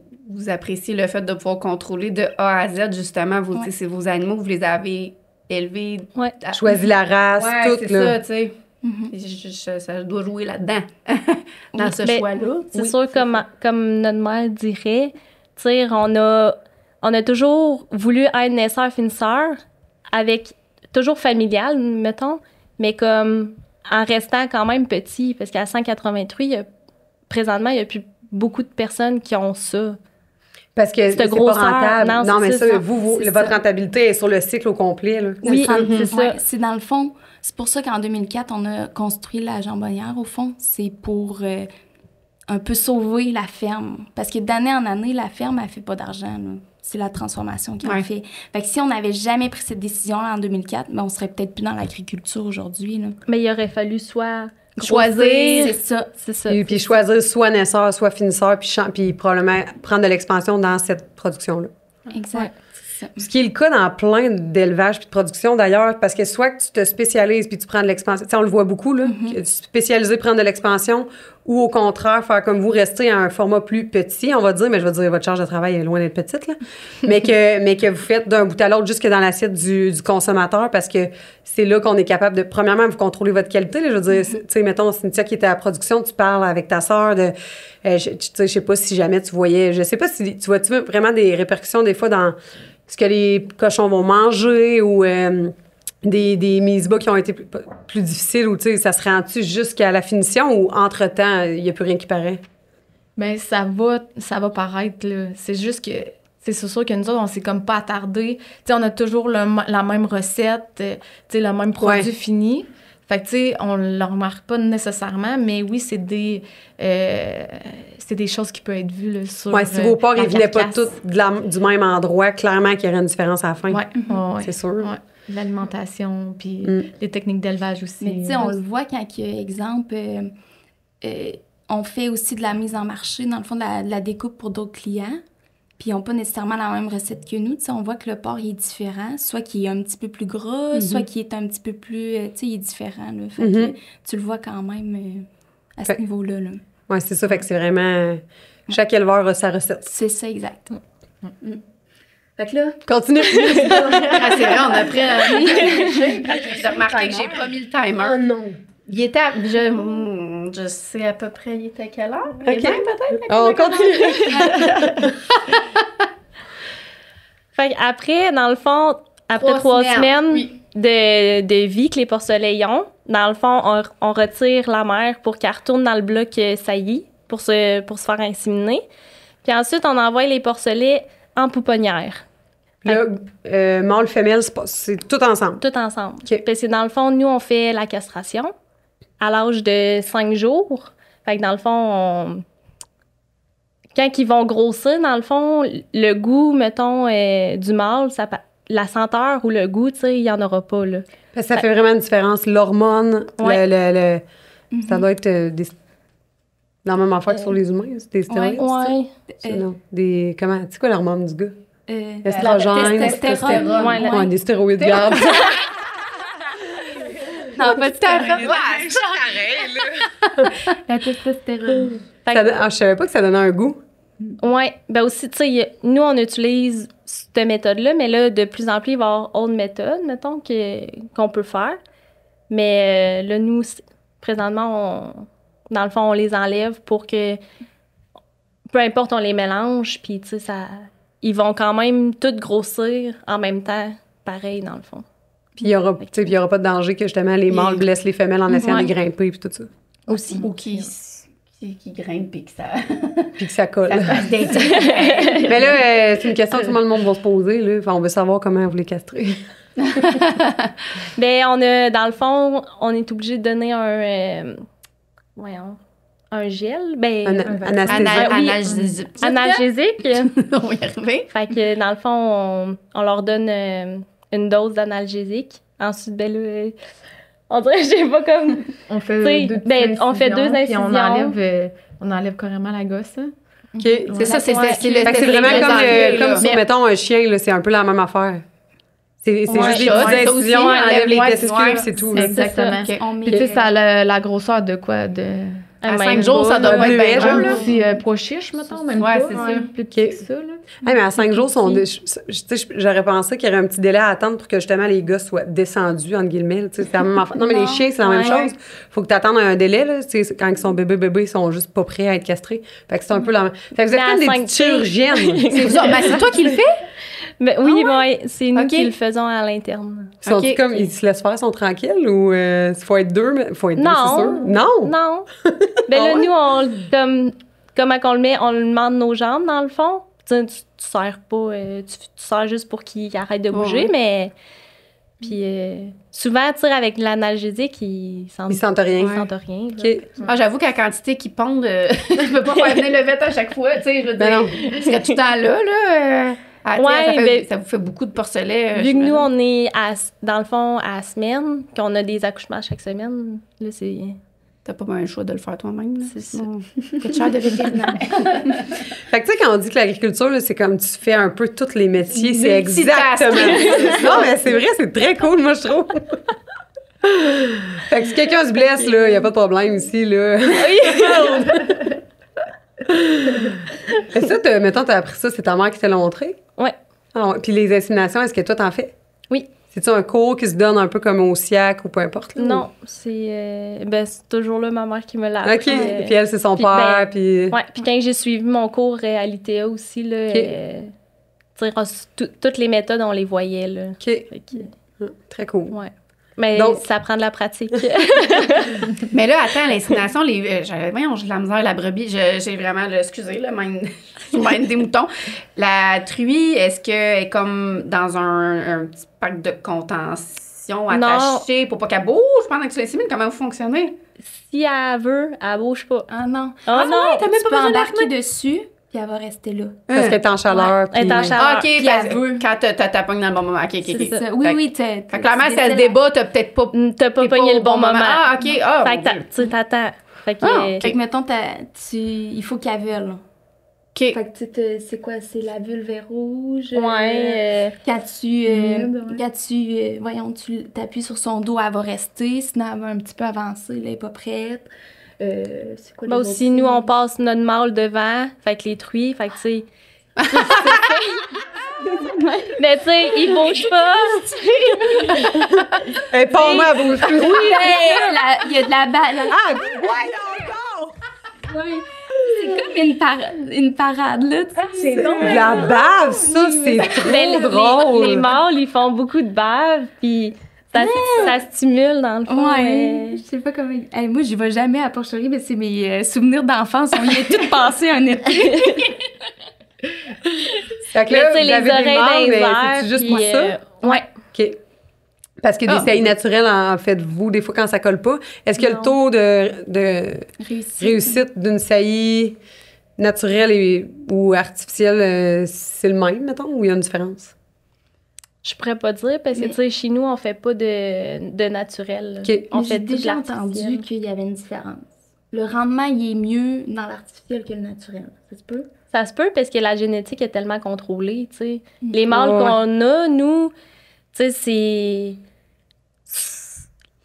appréciez le fait de pouvoir contrôler de A à Z, justement, c'est vos animaux, vous les avez élevés. Ouais. Choisis la race, tout, c'est là. ça, tu sais. Ça doit jouer là-dedans, dans ce Ben, choix-là. C'est sûr, comme notre mère dirait, tu sais, on a toujours voulu être naisseur-finisseur, avec toujours familial, mettons, mais comme en restant quand même petit, parce qu'à 183, présentement, il n'y a plus beaucoup de personnes qui ont ça. Parce que c'est pas grosseur, rentable. non, mais c'est ça, ça. votre rentabilité est sur le cycle au complet, là. Oui, c'est ça. Ouais, c'est dans le fond, c'est pour ça qu'en 2004, on a construit la jambonnière, au fond. C'est pour un peu sauver la ferme. Parce que d'année en année, la ferme, elle fait pas d'argent, là. C'est la transformation qui en fait. Fait que si on n'avait jamais pris cette décision-là en 2004, ben on serait peut-être plus dans l'agriculture aujourd'hui, là. Mais il aurait fallu soit Choisir, grossir, c'est ça. Puis choisir soit naisseur, soit finisseur, puis probablement prendre de l'expansion dans cette production-là. Exact. C'est ça. Ce qui est le cas dans plein d'élevages puis de production, d'ailleurs, parce que soit que tu te spécialises puis tu prends de l'expansion, tu sais, on le voit beaucoup, là, que spécialiser, prendre de l'expansion, ou au contraire, faire comme vous, rester à un format plus petit, on va dire, mais je veux dire, votre charge de travail est loin d'être petite, là, mais que vous faites d'un bout à l'autre jusque dans l'assiette du consommateur, parce que c'est là qu'on est capable de, premièrement, vous contrôler votre qualité, là, je veux dire, tu sais, mettons, Cynthia qui était à la production, tu parles avec ta sœur de, je sais pas si jamais tu voyais, je sais pas si tu vois-tu vraiment des répercussions des fois dans ce que les cochons vont manger ou des mises bas qui ont été plus difficiles ou, tu sais, ça se rend-tu jusqu'à la finition ou entre-temps, il n'y a plus rien qui paraît? Ben ça va paraître, là. C'est juste que, c'est sûr que nous autres, on s'est comme pas attardé. Tu sais, on a toujours la même recette, tu sais, le même produit fini. Fait que, tu sais, on le remarque pas nécessairement, mais oui, c'est des choses qui peuvent être vues, là, sur Oui, si vos porcs, la ils venaient pas carcasse. tous du même endroit, clairement qu'il y aurait une différence à la fin. Ouais, C'est sûr. Ouais. L'alimentation, puis les techniques d'élevage aussi. Mais tu sais, on le voit quand, exemple, on fait aussi de la mise en marché, dans le fond, de la découpe pour d'autres clients. Puis ils n'ont pas nécessairement la même recette que nous. Tu sais, on voit que le porc il est différent, soit qu'il est un petit peu plus gras, soit qu'il est un petit peu plus... tu sais, il est différent. Là. Fait que tu le vois quand même à ce niveau-là. Là. Oui, c'est ça. Fait que c'est vraiment... Chaque éleveur a sa recette. C'est ça, exact. Fait que là... Continue. c'est vrai, on a pris J'ai remarqué que j'ai pas mis le timer. Oh non. Il était je sais à peu près il était à quelle heure. OK. Peut-être. On continue. Fait qu'après, dans le fond, après 3 semaines de vie que les porcelets ont, dans le fond, on retire la mère pour qu'elle retourne dans le bloc saillie pour se faire inséminer. Puis ensuite, on envoie les porcelets en pouponnière. Là, mâle, femelle, c'est tout ensemble. Tout ensemble. OK. Parce que dans le fond, nous, on fait la castration à l'âge de 5 jours. Fait que dans le fond, quand ils vont grossir, dans le fond, le goût, mettons, du mâle, la senteur ou le goût, tu sais, il n'y en aura pas, là. Parce que ça fait vraiment une différence. L'hormone, ça doit être la même affaire que sur les humains. C'est des stéroïdes. Ouais. Non, comment, c'est quoi l'hormone du gars? Estrogène, testostérone. Ouais, des stéroïdes, garde. Non, pas de pareil, là. la testostérone. Je savais pas que ça donnait un goût. Oui, ben aussi, tu sais, nous, on utilise cette méthode-là, mais là, de plus en plus, il va y avoir autre méthode, mettons, qu'on peut faire. Mais là, nous, présentement, dans le fond, on les enlève pour que, peu importe, on les mélange, puis tu sais, ils vont quand même tous grossir en même temps, pareil, dans le fond. Puis il y aura pas de danger que justement les mâles blessent les femelles en essayant Ouais. de grimper puis tout ça. Aussi. Ou qui grimpe puis que ça, Puis que ça colle. ça se fasse dater. Mais là, c'est une question que tout le monde va se poser. Là. Enfin, on veut savoir comment vous les castrez. Ben, on a, dans le fond, on est obligé de donner un gel. Ben, Anesthésie. analgésique. On va y arriver. Fait que, dans le fond, on leur donne une dose d'analgésique. Ensuite, ben là, on dirait que j'ai pas comme... On fait T'sais, deux ben, on fait deux puis on incisions. enlève carrément la gosse. Hein. OK. C'est ça, c'est Ouais. ce qui est le Fait que c'est vraiment test comme, des comme là. sur, mettons, un chien, là, c'est un peu la même affaire. C'est Ouais. juste des Ça, petites ça aussi, incisions, on enlève les ouais, testicules, ouais. puis c'est tout. Là. Exactement. Ok. On Puis met tu sais, ça a la grosseur de quoi? À Un 5 même jours, ça bol, doit un pas être bien bleuet, gros, genre. là. Un petit pois chiche, mettons, même Ouais, pas. c'est ça. Plus petit que ça, là. Hey, mais à 5 jours, j'aurais pensé qu'il y aurait un petit délai à attendre pour que justement les gars soient descendus, entre guillemets. là, c'est la même affaire. Non, mais les chiens, c'est la même Ouais. chose. Faut que tu attendes un délai. Là, quand ils sont bébés, ils sont juste pas prêts à être castrés. Fait que c'est un peu la même. Fait que vous êtes Mais comme à des 5 petites chirurgiennes. C'est ça. Ben, c'est toi qui le fais? Ben, oui, ouais, c'est nous Ok. qui le faisons à l'interne. Sont-ils Ok. comme, ils se laissent faire, ils sont tranquilles ou il faut être deux, mais faut être deux, Non. c'est sûr? Non! Non. Ben Ah là, ouais? nous, comment qu'on le met, on le demande nos jambes, dans le fond. Tu serres pas, tu serres juste pour qu'il arrête de bouger, Ouais. mais... Puis souvent, tu sais, avec l'analgésique, ils sentent rien. ils sentent rien. là. OK. Ah, j'avoue qu'à la quantité qu'ils pondent, je peux pas faire venir le vet à chaque fois, tu sais, je veux Ben non. dire. Parce que tout le temps là, tu sais, Ouais, ça vous fait beaucoup de porcelets. Vu que nous, on est, dans le fond, à la semaine, qu'on a des accouchements chaque semaine, là, c'est... T'as pas bien le choix de le faire toi-même. là. C'est ça. Sinon, coûte cher de vétérinaire. Fait que tu sais, quand on dit que l'agriculture, là, c'est comme tu fais un peu tous les métiers, c'est Multitask. exactement ça. Non, mais c'est vrai, c'est très cool, moi, je trouve. Fait que si quelqu'un se blesse, là, il n'y a pas de problème ici, là. Et ça, mettons, t'as appris ça, c'est ta mère qui te l'a montré? Ouais. Ah ouais. Puis les inséminations, est-ce que toi, t'en fais? Oui. C'est-tu un cours qui se donne un peu comme au SIAC ou peu importe? Là, Non, c'est toujours là ma mère qui me l'a ou- OK. appris. Puis elle, c'est son puis, père, ben, puis... Ouais, puis quand j'ai suivi mon cours à l'ITA aussi, là, OK. tu sais, toutes les méthodes, on les voyait, là. OK. Fait que, Très cool. ouais. Mais Donc- ça prend de la pratique. Mais là, attends, l'insémination, voyons, j'ai de la misère, la brebis, j'ai vraiment, excusez, là, même des moutons. La truie, est-ce qu'elle est comme dans un petit pack de contention attaché pour pas qu'elle bouge pendant que tu l'insémines? Comment vous fonctionnez? Si elle veut, elle bouge pas. Ah non. Oh non! t'as même Tu pas peux besoin de la embarquer dessus, puis elle va rester là. Parce qu'elle est en chaleur. Elle est en puis- chaleur. Ah, OK, puis parce elle veut. que quand t'as pogné dans le bon moment. OK. C'est ça. Oui, Fait- oui, Fait que clairement, si elle se débat, t'as peut-être pas... T'as pas t'es pogné au le bon moment. Ah, OK. Ah, Fait mon que Dieu. tu t'attends. Fait que, Ah, Fait que, mettons, il faut qu'elle veuille. OK. Fait que, tu sais, c'est quoi? C'est la vulve est rouge. ouais, Quand tu voyons, tu t'appuies sur son dos, elle va rester. Sinon, elle va un petit peu avancer, là, elle n'est pas prête. C'est quoi ben les aussi, autres nous, on signes? passe notre mâle devant. Fait que les truies, fait que, tu sais... Mais tu sais, ils bougent pas. Elle est pas mal à bouge plus. Oui, il y a de la balle. Ah, C'est comme une parade, là. C'est de la bave, ça, c'est trop Ben, drôle. les mâles, ils font beaucoup de bave, puis ça stimule, dans le fond. Ouais, je sais pas comment. Hey, moi, j'y vais jamais à Porcherie, mais c'est mes souvenirs d'enfance. On y est tout passé un été. Fait que Mais là, tu sais, vous les avez des oreilles mâles, dans les mais airs, c'est juste puis, pour ça? ouais. OK. Parce que des saillies naturelles, en faites-vous, des fois, quand ça colle pas. Est-ce que le Non. taux de Réussi. réussite d'une saillie naturelle ou artificielle, c'est le même, mettons, ou il y a une différence? Je pourrais pas dire, parce que, Mais- tu sais, chez nous, on fait pas de naturel. là. OK. On Mais j'ai fait tout de déjà l'artificiel. entendu qu'il y avait une différence. Le rendement, il est mieux dans l'artificiel que le naturel. Ça se peut? Ça se peut, parce que la génétique est tellement contrôlée, tu sais. Les mâles Ouais. qu'on a, nous, tu sais, c'est...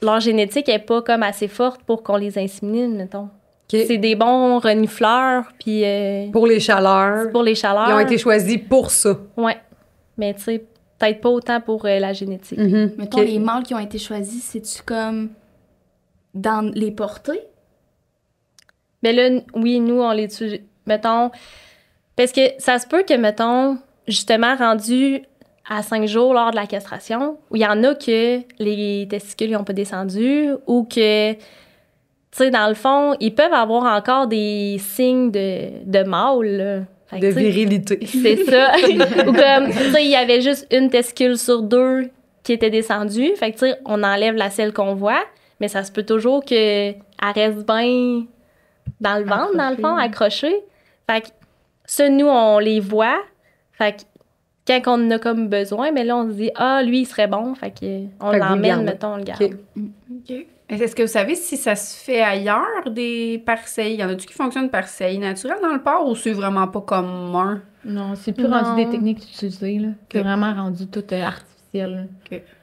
Leur génétique est pas comme assez forte pour qu'on les insémine, mettons. OK. C'est des bons renifleurs, puis Pour les chaleurs, pour les chaleurs. ils ont été choisis pour ça. Ouais. Mais tu sais, peut-être pas autant pour la génétique. Mhm. Mettons, OK. les mâles qui ont été choisis, c'est-tu comme dans les portées? Mais là, oui, nous, on les tue. Mettons. Parce que ça se peut que, mettons, justement, rendus à 5 jours lors de la castration, où il y en a que les testicules n'ont pas descendu ou que, tu sais, dans le fond, ils peuvent avoir encore des signes de mâle, là. Fait que, De tu sais, virilité. c'est ça. Ou comme, tu sais, il y avait juste une testicule sur 2 qui était descendue. Fait que, tu sais, on enlève la selle qu'on voit, mais ça se peut toujours qu'elle reste bien dans le ventre, dans le fond, accrochée. Fait que ça, nous, on les voit. Fait que quand on en a comme besoin, mais là, on se dit, ah, lui, il serait bon. Fait que on Fait que vous le l'emmène, gardez. mettons, on le garde. OK. OK. Est-ce que vous savez si ça se fait ailleurs, des parcelles? Y en a-tu qui fonctionnent par cellule naturelle dans le porc ou c'est vraiment pas commun? Non, c'est plus Non. rendu des techniques utilisées, là. C'est Ok. vraiment rendu tout artificiel.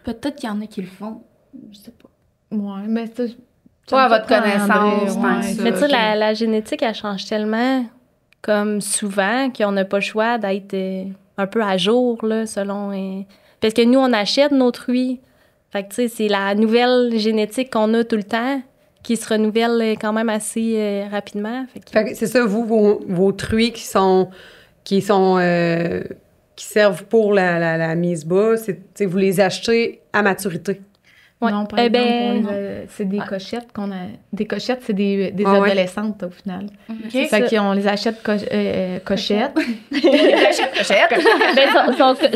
Peut-être qu'il y en a qui le font. Je sais pas. Ouais, mais ça... Toi, à votre connaissance, tant que ça. Mais tu sais, ok. la génétique, elle change tellement comme souvent qu'on n'a pas le choix d'être un peu à jour, là, selon... Parce que nous, on achète nos truies. Fait que, tu sais, c'est la nouvelle génétique qu'on a tout le temps qui se renouvelle quand même assez rapidement. Fait que- Fait que c'est ça, vous, vos truies qui servent pour la mise bas, c'est, tu sais, vous les achetez à maturité. Ouais. Non, par Eh exemple, ben, c'est des cochettes qu'on a... Des cochettes, c'est des Ah ouais. adolescentes, au final. OK. Fait qu'on les achète cochettes. ben,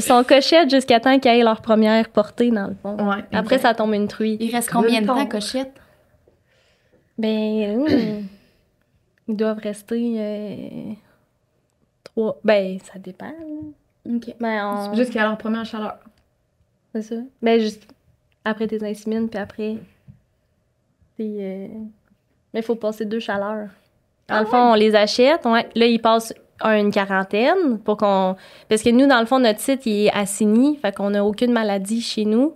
sont cochettes jusqu'à temps qu'ils aient leur première portée, dans le fond. Ouais. Après, ça tombe une truie. Il reste combien de temps, Cochette? Ben, ils doivent rester 3... Ben, ça dépend. là. OK. Ben, Jusqu'à leur première chaleur. c'est ça. Ben, juste après tes insémines, puis après... Mais il faut passer 2 chaleurs. Dans le fond, on les achète. Ouais. Là, ils passent une quarantaine pour qu'on... Parce que nous, dans le fond, notre site, il est assigné. Fait qu'on n'a aucune maladie chez nous.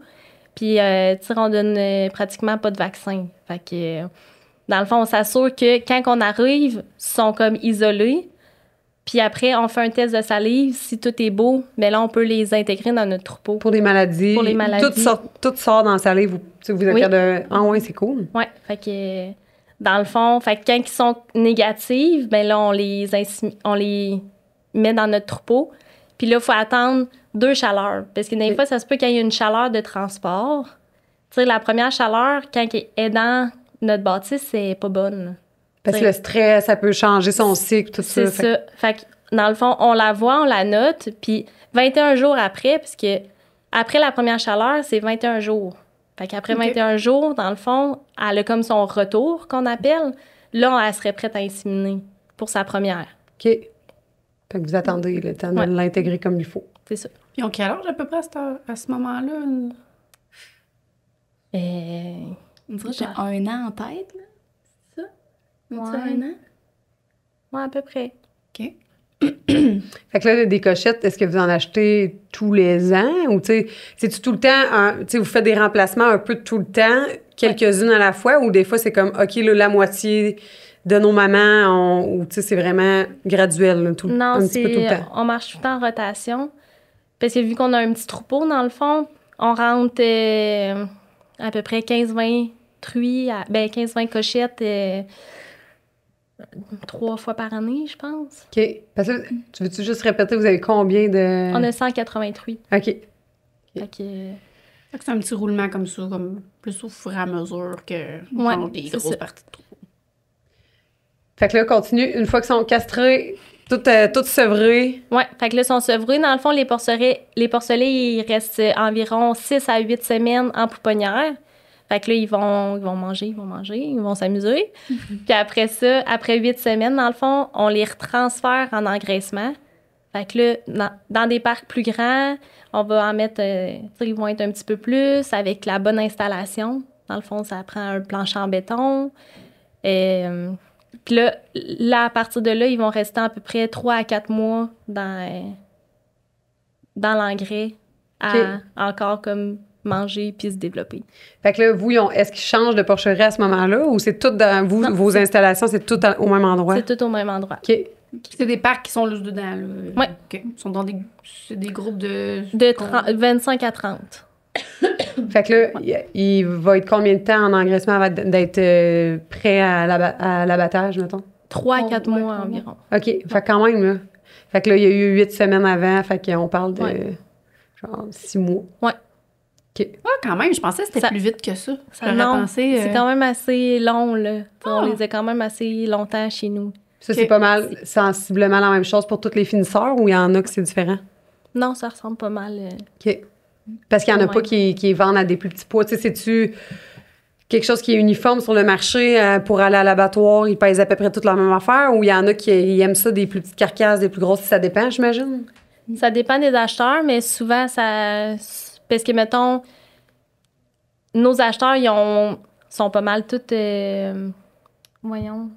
Puis, tu sais, on donne pratiquement pas de vaccin. Fait que, dans le fond, on s'assure que quand on arrive, ils sont comme isolés. Puis après, on fait un test de salive. Si tout est beau, bien là, on peut les intégrer dans notre troupeau. Pour les maladies. Pour les maladies. Tout sort dans le salé. Vous êtes Oui. capable de... Ah ouais, c'est cool. Ouais, fait que dans le fond, fait que quand ils sont négatives, ben là on les met dans notre troupeau. Puis là, il faut attendre 2 chaleurs parce que des fois ça se peut qu'il y ait une chaleur de transport. Tu sais, la première chaleur quand elle est dans notre bâtisse, c'est pas bonne. Parce que C'est- le stress, ça peut changer son cycle, tout ça. C'est ça. Fait que dans le fond, on la voit, on la note, puis 21 jours après, parce que après la première chaleur, c'est 21 jours. Fait qu'après 21 jours, dans le fond, elle a comme son retour, qu'on appelle. Là, elle serait prête à inséminer pour sa première. OK. Fait que vous attendez le temps Ouais. de l'intégrer comme il faut. C'est ça. Ils ont quel âge à peu près à ce moment-là? On dirait que j'ai 1 an en tête, là. C'est ça? On dirait Ouais. 1 an? Ouais, à peu près. OK. Fait que là, des cochettes, est-ce que vous en achetez tous les ans? Ou, tu sais, c'est-tu tout le temps, tu sais, vous faites des remplacements un peu tout le temps, quelques-unes à la fois, ou des fois, c'est comme, OK, là, la moitié de nos mamans, ou, tu sais, c'est vraiment graduel, là, Non, un petit peu tout le temps. on marche tout le temps en rotation. Parce que vu qu'on a un petit troupeau, dans le fond, on rentre à peu près 15-20 truies, 15-20 cochettes 3 fois par année, je pense. OK. Parce que, tu veux-tu juste répéter, vous avez combien de... On a 180 truies. OK. Fait que, Fait que c'est un petit roulement comme ça, comme plus au fur et à mesure que Ouais, genre des c'est grosses ça. parties de trou. Fait que là, continue. Une fois qu'ils sont castrés, tout sevrés, ouais, fait que là, ils sont sevrés. Dans le fond, les porcelets, ils restent environ 6 à 8 semaines en pouponnière. Fait que là, ils vont manger, ils vont s'amuser. Puis après ça, après 8 semaines, dans le fond, on les retransfère en engraissement. Fait que là, dans des parcs plus grands, on va en mettre, tu sais, ils vont être un petit peu plus avec la bonne installation. Dans le fond, ça prend un plancher en béton. Puis là, à partir de là, ils vont rester à peu près 3 à 4 mois dans l'engrais à OK. encore comme manger puis se développer. fait que là, vous, est-ce qu'ils changent de porcherie à ce moment-là, ou c'est tout dans Non, vos installations, c'est tout au même endroit? C'est tout au même endroit. OK. C'est des parcs qui sont juste dedans, là. Ouais. OK. Ils sont dans c'est des groupes de... De 25 à 30. Fait que là, il va être combien de temps en engraissement avant d'être prêt à l'abattage, mettons? 3 à Oh, 4 ouais, mois 3 mois. environ. OK. Fait que quand même, là. Fait que là, il y a eu 8 semaines avant, fait qu'on parle de genre 6 mois. Ouais. Ouais, quand même, je pensais que c'était Ça- plus vite que ça. J'aurais Non, pensé... c'est quand même assez long, là. On Ah. les a quand même assez longtemps chez nous. Ça, Ok. c'est pas mal sensiblement la même chose pour tous les finisseurs ou il y en a que c'est différent? Non, ça ressemble pas mal. OK. Parce qu'il y en a Ouais. pas qui vendent à des plus petits poids. Tu sais, c'est-tu quelque chose qui est uniforme sur le marché pour aller à l'abattoir, ils pèsent à peu près toute la même affaire ou il y en a qui aiment ça, des plus petites carcasses, des plus grosses, ça dépend, j'imagine? Ça dépend des acheteurs, mais souvent, ça... Parce que, mettons, nos acheteurs, sont pas mal tous, voyons,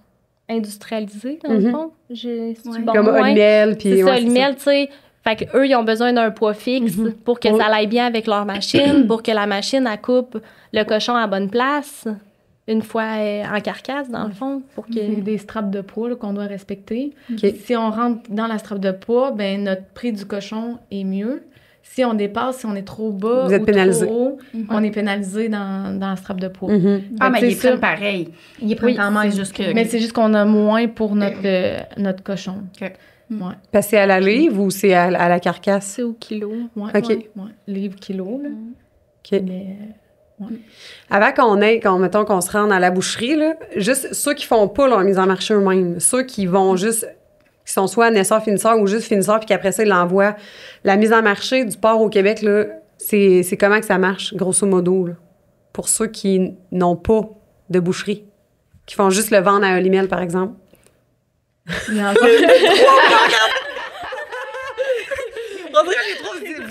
industrialisés, dans le Mhm. fond. C'est Ouais. bon, Comme ouais. Olimel, puis... C'est ça, ouais, Olimel, tu sais. Fait qu'eux, ils ont besoin d'un poids fixe pour que Pour- ça aille bien avec leur machine, pour que la machine, elle coupe le cochon à bonne place, une fois en carcasse, dans le fond, pour que... C'est des straps de poids là, qu'on doit respecter. OK. Si on rentre dans la strap de poids, ben notre prix du cochon est mieux. Si on dépasse, si on est trop bas Vous êtes ou pénalisé. trop haut, on est pénalisé dans la strap de poids. Mhm. Ah, mais Fait que ils c'est prennent ça. pareil. Il est pris quand même. c'est juste que- Mais c'est juste qu'on a moins pour notre cochon. OK. Ouais. Parce que c'est à la livre ou c'est à la carcasse? C'est au kilo. Ouais, OK. ouais. Livre kilo, là. OK. Mais Avant mettons qu'on se rende à la boucherie, là, juste ceux qui font pas leur mise en marché eux-mêmes, ceux qui vont juste, qui sont soit naisseurs, finisseurs ou juste finisseurs, puis qu'après ça, ils l'envoient. La mise en marché du porc au Québec, là, c'est comment que ça marche, grosso modo, là, pour ceux qui n'ont pas de boucherie, qui font juste le vendre à un limel, par exemple. il y en a-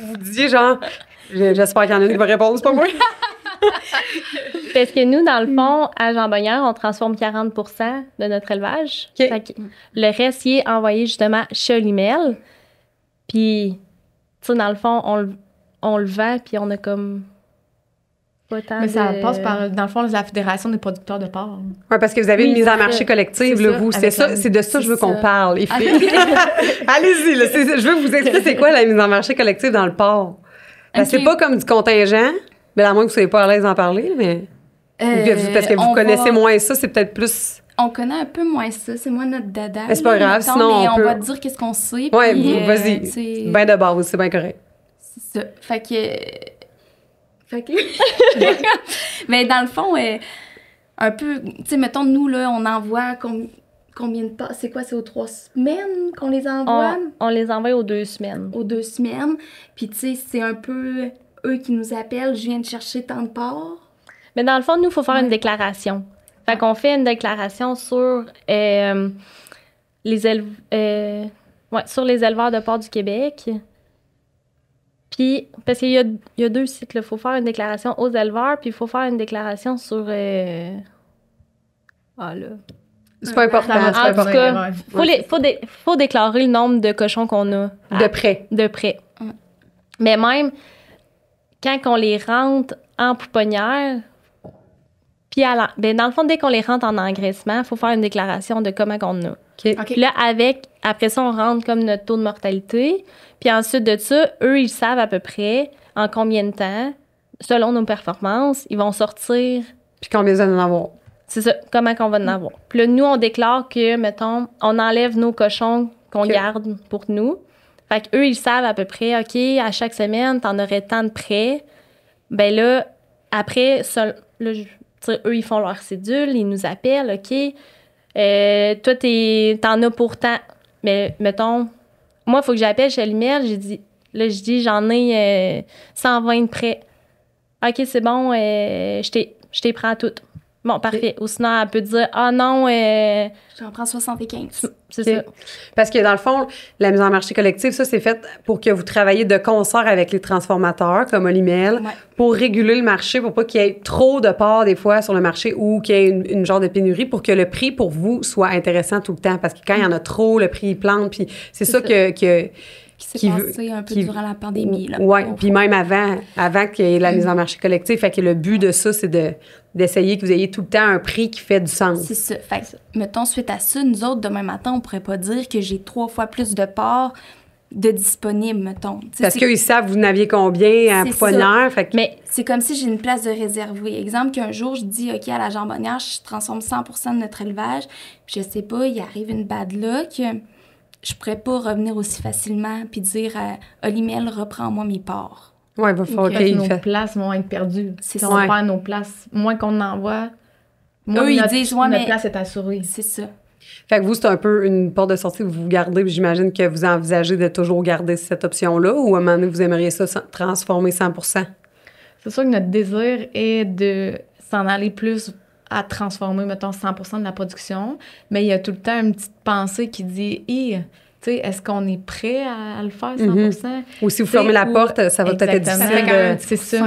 Vous disiez genre, j'espère qu'il y en a une qui va répondre, c'est pas moi. Parce que nous, dans le fond, à Jambonnière, on transforme 40 de notre élevage. OK. Fait que le reste, il est envoyé justement chez Olimel. Puis, tu sais, dans le fond, on le vend, puis on a comme pas tant Mais ça de- passe par, dans le fond, la Fédération des producteurs de porc. Oui, parce que vous avez Oui, une mise c'est en marché ça. collective, C'est là, ça, vous. C'est avec ça, la- c'est de ça que je veux qu'on ça. parle. les filles. Allez-y, là, je veux vous expliquer c'est quoi la mise en marché collective dans le port. Parce que Ok. c'est pas comme du contingent, mais à moins que vous soyez pas à l'aise d'en parler, mais... parce que vous on connaissez va- moins ça, c'est peut-être plus... On connaît un peu moins ça. C'est moins notre dada. Mais c'est pas là, grave, mettons, sinon mais on on peut- va te dire qu'est-ce qu'on sait. Ouais, puis, vas-y. c'est Ben de base, c'est bien correct. c'est ça. Fait que... Mais dans le fond, un peu... Tu sais, mettons, nous, là, on envoie combien de pas? C'est quoi? C'est aux 3 semaines qu'on les envoie? On les envoie aux 2 semaines. Aux 2 semaines. Puis, tu sais, c'est un peu eux qui nous appellent. Je viens de chercher tant de porcs. Mais dans le fond, nous, il faut faire une déclaration. Fait qu'on fait une déclaration sur sur les éleveurs de porc du Québec. Puis, parce qu'il y a 2 sites, il faut faire une déclaration aux éleveurs, puis il faut faire une déclaration sur... Ah là... C'est pas important, Ça va c'est pas En tout important. cas, faut déclarer le nombre de cochons qu'on a. De près. De près. Ouais. Mais même quand on les rentre en pouponnière, puis ben dans le fond, dès qu'on les rentre en engraissement, il faut faire une déclaration de comment qu'on a. OK. Puis là, après ça, on rentre comme notre taux de mortalité. Puis ensuite de ça, eux, ils savent à peu près en combien de temps, selon nos performances, ils vont sortir. Puis combien vous allez en avoir? C'est ça, comment qu'on va en avoir. Puis là, nous, on déclare que, mettons, on enlève nos cochons qu'on OK. garde pour nous. Fait qu'eux, ils savent à peu près, OK, à chaque semaine, t'en aurais tant de prêts. Ben là, après, ça, là, tu sais, eux, ils font leur cédule, ils nous appellent, OK, toi, t'en as pour tant. Mais, mettons, moi, il faut que j'appelle chez Lumel, je dis, j'en ai 120 de prêts. OK, c'est bon, je t'ai prends toutes. Bon, parfait. Ou sinon, elle peut dire, ah non, J'en prends 75. c'est OK. ça. Parce que dans le fond, la mise en marché collective, ça, c'est fait pour que vous travaillez de concert avec les transformateurs, comme Olimel, Ouais. pour réguler le marché, pour pas qu'il y ait trop de parts, des fois, sur le marché ou qu'il y ait une genre de pénurie, pour que le prix, pour vous, soit intéressant tout le temps. Parce que quand il y en a trop, le prix, il plante. Puis c'est ça que Qui s'est qui veut- passé un peu qui- durant la pandémie. Là, Oui, au puis fond. même avant qu'il y ait la mise en marché collective. Fait que le but de ça, c'est d'essayer que vous ayez tout le temps un prix qui fait du sens. C'est ça. Fait que, mettons, suite à ça, nous autres, demain matin, on pourrait pas dire que j'ai 3 fois plus de parts de disponibles, mettons. Tu sais, Parce c'est- qu'ils savent vous n'aviez combien à C'est pouponnière. Fait que Mais c'est comme si j'ai une place de réservée. Exemple qu'un jour, je dis, OK, à la jambonnière, je transforme 100% de notre élevage. Puis je sais pas, il arrive une bad luck. je pourrais pas revenir aussi facilement puis dire à Olimel, reprends-moi mes parts. Ouais, il va falloir Parce que qu'il nos fait. places vont être perdues. C'est Si ça. on perd nos places, moins qu'on en envoie, moins Eux, ils notre, disent, ouais, notre mais- place est assurée. C'est ça. Fait que vous, c'est un peu une porte de sortie que vous gardez, puis j'imagine que vous envisagez de toujours garder cette option-là, ou à un moment donné, vous aimeriez ça transformer 100%? C'est sûr que notre désir est de s'en aller plus à transformer, mettons, 100% de la production, mais il y a tout le temps une petite pensée qui dit « tu sais, est-ce qu'on est prêt à le faire 100%? Ou si vous C'est fermez la où- porte, ça va peut-être être Exactement. Ça fait difficile quand même un de... petit C'est ça.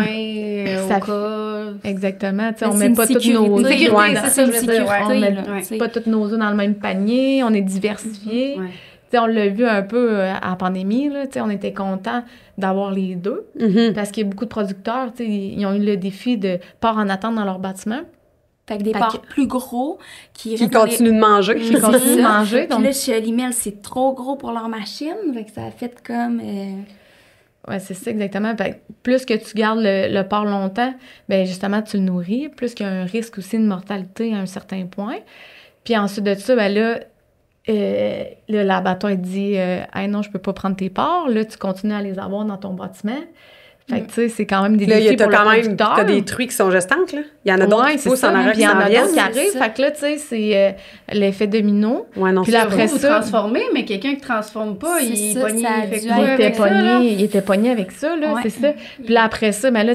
coussin Ça au cas. Exactement. Tu sais, Mais on c'est met une pas toutes nos sécurité. Sécurité, Ouais, c'est ça, je veux dire, ouais. on met là, Ouais. tu sais. pas toutes nos œufs dans le même panier, on est diversifié. Ouais. Tu sais, on l'a vu un peu à la pandémie, là, tu sais, on était contents d'avoir les deux Mhm. parce qu'il y a beaucoup de producteurs, tu sais, ils ont eu le défi de part en attente dans leur bâtiment. Fait que des Fait parts plus gros qui Qui restent dans les- continuent de manger. Qui continuent de manger. Puis Donc, là, chez Olimel, c'est trop gros pour leur machine. Fait que ça a fait comme... ouais, c'est ça exactement. Fait que plus que tu gardes le porc longtemps, ben justement, tu le nourris. Plus qu'il y a un risque aussi de mortalité à un certain point. Puis ensuite de ça, ben là, l'abattoir dit hey, non, je peux pas prendre tes parts. Là, tu continues à les avoir dans ton bâtiment. Fait que, tu sais, c'est quand même des Là, défis pour le producteur. t'as des truies qui sont gestantes, là. Il y en a d'autres Ouais, qui c'est poussent ça, en arrière puis qui il y en s'en a viennent. d'autres qui c'est arrivent. ça. Fait que là, tu sais, c'est l'effet domino. Ouais, non, Puis c'est là, sûr. après Vous ça- transformez, mais quelqu'un qui transforme pas, C'est il ça, pogne, ça a il fait dû quoi Il être était avec ça, là? pogné, il était pogné avec ça, là, Ouais. c'est ça. Puis là, après ça, ben là,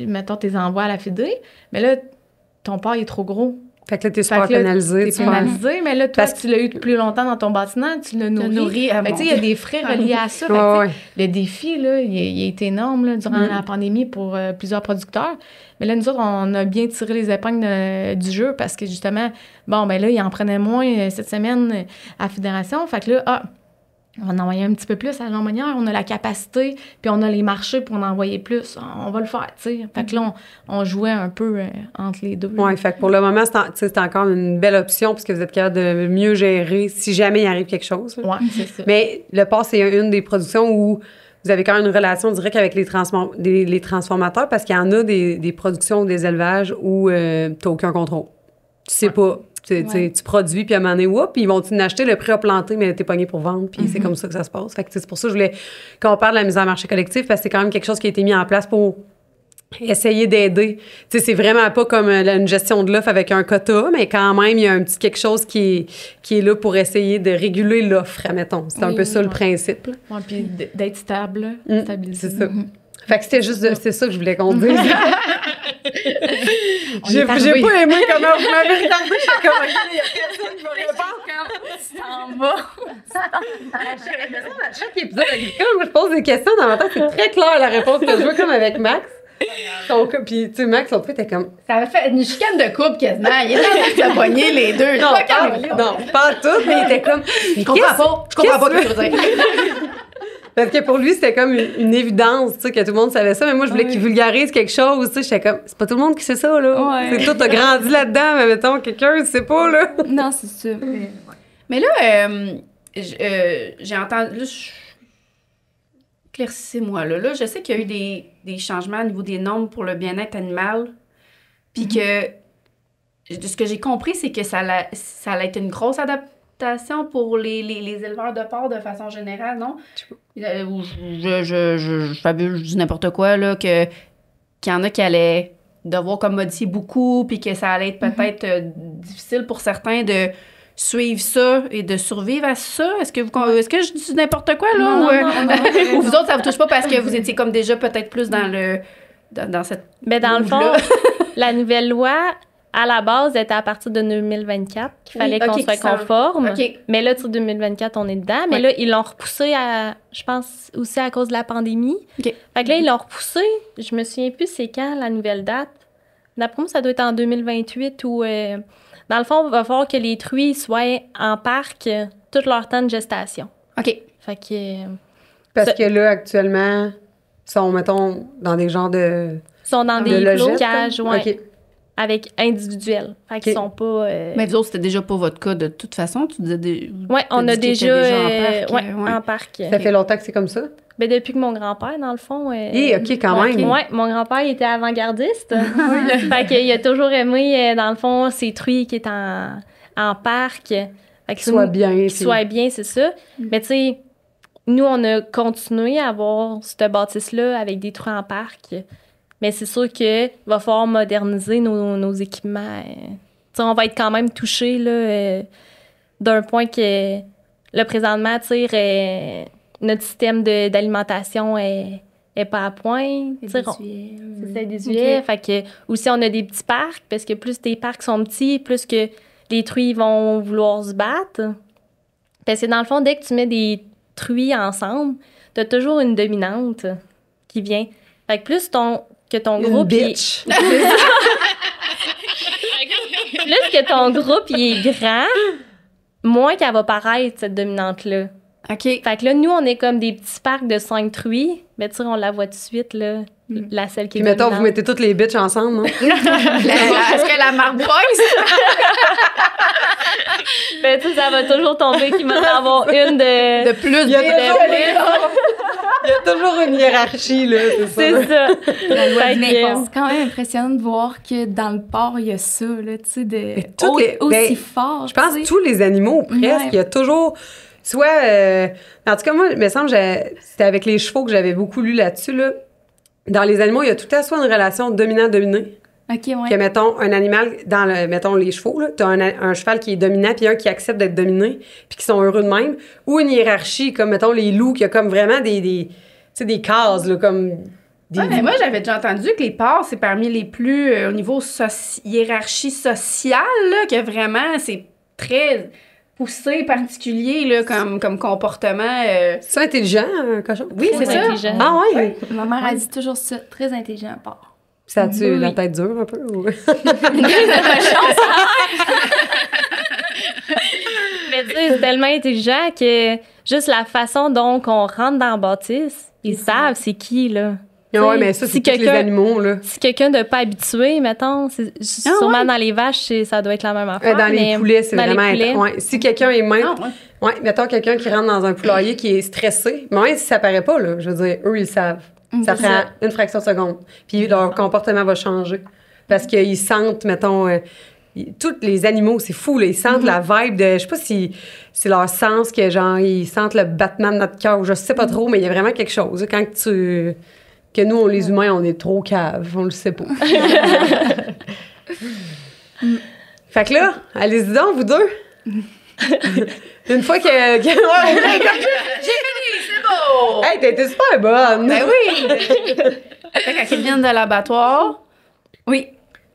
mettons, tes envois à la fédé, mais là, ton porc, il est trop gros. Fait que là, t'es Fait super que là, pénalisé. T'es tu vois. pénalisé, mais là, toi, Parce que- tu l'as eu plus longtemps dans ton bâtiment, tu l'as nourri. Fait que, tu sais, il y a des frais reliés à ça. Fait que, Ouais, tu sais, le défi, là, il est énorme là, durant la pandémie pour plusieurs producteurs. Mais là, nous autres, on a bien tiré les épingles du jeu parce que, justement, bon, ben là, il en prenait moins cette semaine à la Fédération. Fait que là, on va en envoyer un petit peu plus à Longmonière. On a la capacité, puis on a les marchés pour en envoyer plus. On va le faire, tu sais. Fait que là, on jouait un peu entre les deux. Ouais, fait que pour le moment, c'est encore une belle option puisque vous êtes capable de mieux gérer si jamais il arrive quelque chose. là. Ouais, c'est ça. Mais le porc, c'est une des productions où vous avez quand même une relation directe avec les transformateurs parce qu'il y en a des productions ou des élevages où tu n'as aucun contrôle. Tu sais pas. Tu produis, puis à un moment donné, whoop, ils vont t'acheter, le prix a planté, mais t'es pogné pour vendre, puis c'est comme ça que ça se passe. Fait que c'est pour ça que je voulais qu'on parle de la mise en marché collectif, parce que c'est quand même quelque chose qui a été mis en place pour essayer d'aider. Tu sais, c'est vraiment pas comme une gestion de l'offre avec un quota, mais quand même, il y a un petit quelque chose qui est là pour essayer de réguler l'offre, admettons. C'est un peu ça le principe. là. Ouais, puis d'être stable, stabilisé. C'est ça. Fait que c'était juste c'est ça que je voulais qu'on dise. J'ai pas arrivé. aimé comment vous m'avez regardé. J'étais comme, OK, il y a personne qui va répondre. À chaque épisode agricole, moi, je pose des questions dans ma tête. C'est très clair la réponse que je veux, comme avec Max. Puis, tu sais, Max, son truc était comme... Ça avait fait une chicane de couple quasiment. Il était en train de se pogner les deux. Non, pas tout, mais il était comme... Je comprends pas. Je comprends pas ce que tu veux dire. Parce que pour lui, c'était comme une évidence, tu sais, que tout le monde savait ça. Mais moi, je voulais qu'il vulgarise quelque chose, tu sais. J'étais comme, c'est pas tout le monde qui sait ça, là. Ouais. C'est toi, t'as grandi là-dedans, mais mettons, quelqu'un, sait pas, là. Non, c'est sûr. Mais là, j'ai entendu... Là, éclaircissez-moi, là. Là, je sais qu'il y a eu des changements au niveau des normes pour le bien-être animal. Puis que... De ce que j'ai compris, c'est que ça a été une grosse adaptation pour les éleveurs de porc de façon générale, non? Ou je fabule, je dis n'importe quoi, là, qu'il y en a qui allaient devoir comme modifier beaucoup, puis que ça allait être peut-être difficile pour certains de suivre ça et de survivre à ça. Est-ce que je dis n'importe quoi, là? Non. Ou vous autres, ça vous touche pas parce que vous étiez comme déjà peut-être plus dans cette... Mais dans le fond, Là. la nouvelle loi, à la base, était à partir de 2024 qu'il fallait Oui, qu'on ok, soit qui s'en- conforme. OK. Mais là, sur 2024, on est dedans. Mais Ouais. là, ils l'ont repoussé je pense, aussi à cause de la pandémie. OK. Fait que là, ils l'ont repoussé. Je me souviens plus c'est quand la nouvelle date. D'après moi, ça doit être en 2028 où, dans le fond, il va falloir que les truies soient en parc tout leur temps de gestation. OK. Fait que... Parce Ça- que là, actuellement, ils sont, mettons, dans des genres de... Ils sont dans de des logettes, cages, comme? ouais, OK. avec individuels. Fait qu'ils OK. sont pas... Mais vous autres, c'était déjà pas votre cas de toute façon. Tu disais ouais, on a dit qu'ils déjà... étaient déjà en parc, ouais. en parc. Ça fait longtemps que c'est comme ça? Ben, depuis que mon grand-père, dans le fond... OK, quand même. Ouais, mon grand-père, il était avant-gardiste. Fait qu'il a toujours aimé, dans le fond, ces truies qui étaient en parc. Fait que Qu'il soit bien. Qu'il soit bien, c'est ça. Mais tu sais, nous, on a continué à avoir cette bâtisse-là avec des trous en parc. Mais c'est sûr qu'il va falloir moderniser nos équipements. Tu sais, on va être quand même touché là, d'un point que, là, présentement, tu sais, notre système d'alimentation est pas à point. C'est désuet. Fait que, aussi, on a des petits parcs, parce que plus tes parcs sont petits, plus que les truies vont vouloir se battre. Parce que dans le fond, dès que tu mets des truies ensemble, t'as toujours une dominante qui vient. Fait que plus ton groupe... bitch. Plus que ton groupe il est grand, moins qu'elle va paraître, cette dominante-là. OK. Fait que là, nous, on est comme des petits parcs de 5 truies. Mais tu sais, on la voit tout de suite, là, la celle qui est Puis mettons, dominante. vous mettez toutes les bitches ensemble, non? Est-ce que la marque Boys? Ben, tu sais, ça va toujours tomber qu'il va en avoir une de De plus Il y a de- Il y a toujours une hiérarchie, là, c'est ça. C'est ça. Fait Mais que, c'est quand même impressionnant de voir que dans le port, il y a ça, là, tu sais, Mais toutes les- aussi ben, fort. Je pense tu que sais. tous les animaux, presque, Ouais. il y a toujours... Soit... en tout cas, moi, il me semble c'était avec les chevaux que j'avais beaucoup lu là-dessus, là. Dans les animaux, il y a tout à soit une relation dominant-dominé. OK, ouais. Que, mettons, un animal, mettons, les chevaux, là, t'as un cheval qui est dominant, puis un qui accepte d'être dominé, puis qui sont heureux de même. Ou une hiérarchie, comme, mettons, les loups, qui a comme vraiment tu sais, des cases, là, comme... Des... Ouais, mais moi, j'avais déjà entendu que les porcs, c'est parmi les plus, au niveau hiérarchie sociale, là, que vraiment, c'est très poussé, particulier, là, comme comportement. C'est intelligent, un cochon? Oui, c'est ça. intelligent. Ah ouais? Ma mère a dit toujours ça, très intelligent à part. Ça a-tu Oui. la tête dure un peu? Ou... Mais tu sais, c'est tellement intelligent que juste la façon dont on rentre dans la bâtisse, ils savent c'est qui, là. Ouais, mais ça, Si c'est tous les quelqu'un- animaux, là. Si quelqu'un de pas habitué, mettons, sûrement dans les vaches, ça doit être la même affaire. Dans les mais poulets, c'est dans les vraiment... poulets, Ouais. Si quelqu'un est même... Ah, ouais. Ouais, mettons quelqu'un qui rentre dans un poulailler qui est stressé, mais même si ça paraît pas, là, je veux dire, eux, ils savent. Ça c'est prend ça. une fraction de seconde. Puis leur comportement va changer. Parce qu'ils sentent, mettons... tous les animaux, c'est fou, là, ils sentent la vibe de... Je sais pas si c'est leur sens que, genre, ils sentent le battement de notre cœur, je sais pas trop, mais il y a vraiment quelque chose. Quand que nous, on, les humains, on est trop caves, on le sait pas. Fait que là, allez-y donc, vous deux. Une fois que... J'ai fini, c'est beau! Hey, t'as été super bonne! Ben oui! Fait quand ils viennent de l'abattoir, oui.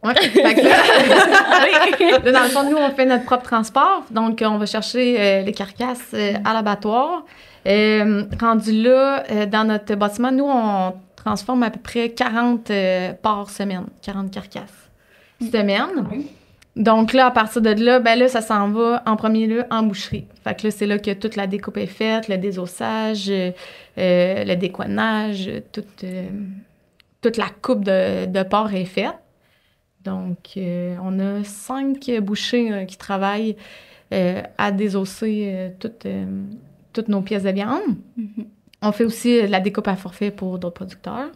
Ouais. Fait que là, là, dans le fond, nous, on fait notre propre transport. Donc, on va chercher les carcasses à l'abattoir. Rendu là, dans notre bâtiment, nous, on transforme à peu près 40 porcs semaine, 40 carcasses semaine. Donc là, à partir de là, ben là, ça s'en va en premier lieu en boucherie. Fait que là, c'est là que toute la découpe est faite, le désossage, le décoinage, toute la coupe de porc est faite. Donc, on a 5 bouchers qui travaillent à désosser toutes nos pièces de viande. Mhm. On fait aussi la découpe à forfait pour d'autres producteurs.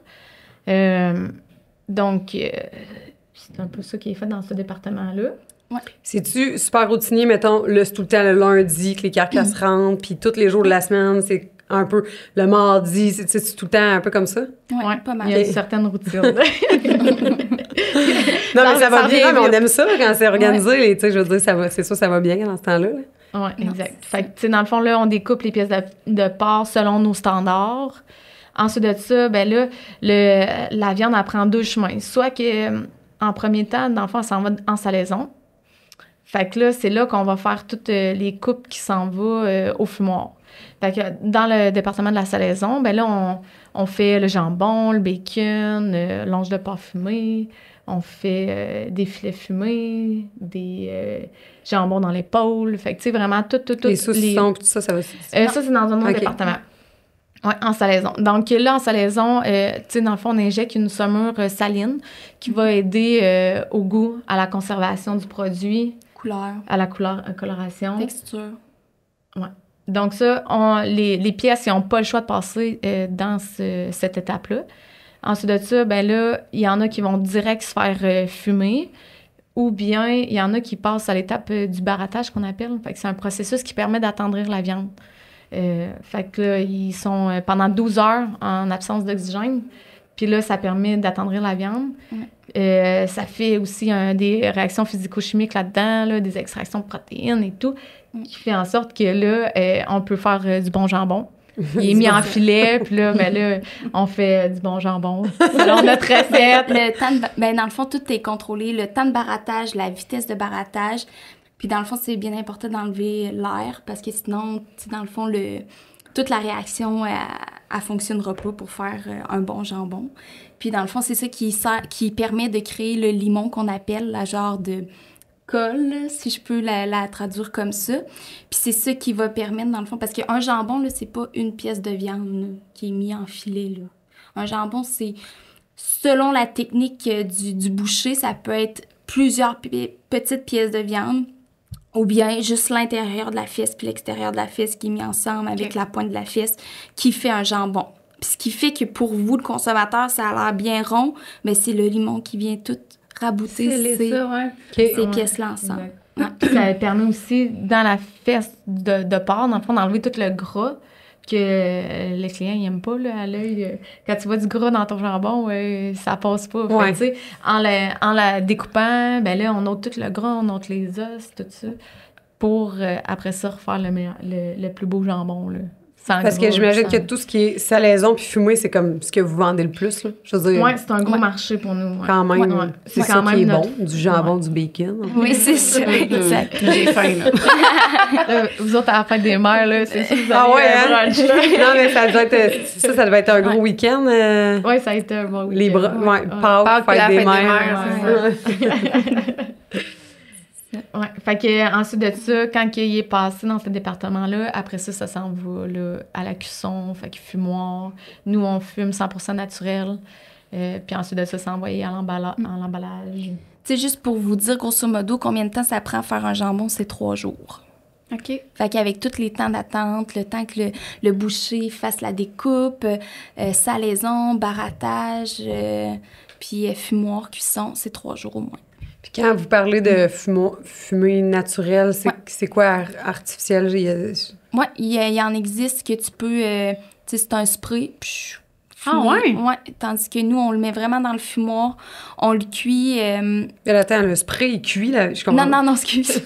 Donc, c'est un peu ça qui est fait dans ce département-là. C'est-tu super routinier, mettons, là, c'est tout le temps le lundi que les carcasses rentrent, puis tous les jours de la semaine, c'est un peu le mardi, c'est tout le temps un peu comme ça? Ouais, pas mal. Il y a Ok. une certaine routine. Non, mais ça va ça bien, revient mais on vite. aime ça quand c'est organisé, tu sais, je veux dire, c'est sûr, ça va bien dans ce temps-là. Là. Oui, Non, exact. c'est Fait que, tu sais, dans le fond, là, on découpe les pièces de porc selon nos standards. Ensuite de ça, ben là, la viande, elle prend 2 chemins. Soit que, en premier temps, dans le fond, elle s'en va en salaison. Fait que là, c'est là qu'on va faire toutes les coupes qui s'en vont au fumoir. Fait que dans le département de la salaison, ben là, on fait le jambon, le bacon, l'onge de porc fumé. On fait des filets fumés, des jambons dans l'épaule. Fait que, tu sais, vraiment, tout. Les saucissons, puis tout ça, ça va... Ça, c'est dans un autre Ok. département. Oui, en salaison. Donc là, en salaison, tu sais, dans le fond, on injecte une saumure saline qui va aider au goût, à la conservation du produit, Couleur, à la coloration. texture. Donc ça, les pièces, ils n'ont pas le choix de passer dans cette étape-là. Ensuite de ça, ben là, il y en a qui vont direct se faire fumer ou bien il y en a qui passent à l'étape du barattage qu'on appelle. Fait que c'est un processus qui permet d'attendrir la viande. Fait que là, ils sont pendant 12 heures en absence d'oxygène. Puis là, ça permet d'attendrir la viande. Ça fait aussi des réactions physico-chimiques là-dedans, là, des extractions de protéines et tout, qui fait en sorte que là, on peut faire du bon jambon. Il est mis en filet, puis là, on fait du bon jambon. Alors, notre recette. Dans le fond, tout est contrôlé. Le temps de barattage, la vitesse de barattage. Puis dans le fond, c'est bien important d'enlever l'air parce que sinon, dans le fond, toute la réaction, elle fonctionnera pas pour faire un bon jambon. Puis dans le fond, c'est ça qui permet de créer le limon qu'on appelle la genre de colle, si je peux la traduire comme ça. Puis c'est ça qui va permettre, dans le fond, parce qu'un jambon, là, c'est pas une pièce de viande là, qui est mise en filet, là. Un jambon, c'est, selon la technique du boucher, ça peut être plusieurs petites pièces de viande ou bien juste l'intérieur de la fesse puis l'extérieur de la fesse qui est mis ensemble avec la pointe de la fesse qui fait un jambon. Puis ce qui fait que pour vous, le consommateur, ça a l'air bien rond, mais c'est le limon qui vient tout rabouter ces pièces-là ensemble. Ouais. Ça permet aussi, dans la fesse de porc, dans le fond, d'enlever tout le gras que les clients n'aiment pas là, à l'œil. Quand tu vois du gras dans ton jambon, ça passe pas. Fait, tu sais, en la découpant, ben là, on ôte tout le gras, on ôte les os, tout ça, pour après ça refaire le plus beau jambon, là. Parce que j'imagine que tout ce qui est salaison puis fumée, c'est comme ce que vous vendez le plus, là. Je veux dire, oui, c'est un gros marché pour nous. Ouais. Quand même, c'est ça qui est bon, du jambon, du bacon. Oui, c'est ça, exact. J'ai faim, là. Vous autres, à la fin des mères, là, c'est sûr que vous allez non, mais ça devait être un gros week-end. Oui, ça a été un bon week-end. Les Pâques, fête des mères. Ouais. Fait que ensuite de ça, quand il est passé dans ce département-là, après ça s'en va là, à la cuisson, fait que fumoir. Nous, on fume 100% naturel. Puis ensuite de ça, c'est envoyé à l'emballage. Tu sais, juste pour vous dire, grosso modo, combien de temps ça prend à faire un jambon, c'est 3 jours. OK. Fait qu'avec tous les temps d'attente, le temps que le boucher fasse la découpe, salaison, barattage, puis fumoir, cuisson, c'est 3 jours au moins. Puis quand vous parlez de fumée naturelle, c'est quoi artificiel? Oui, il en existe que tu peux... tu sais, c'est un spray. Puis, ouais? Oui, tandis que nous, on le met vraiment dans le fumoir. On le cuit... Mais attends, le spray, il cuit, là, je comprends. Non, excuse.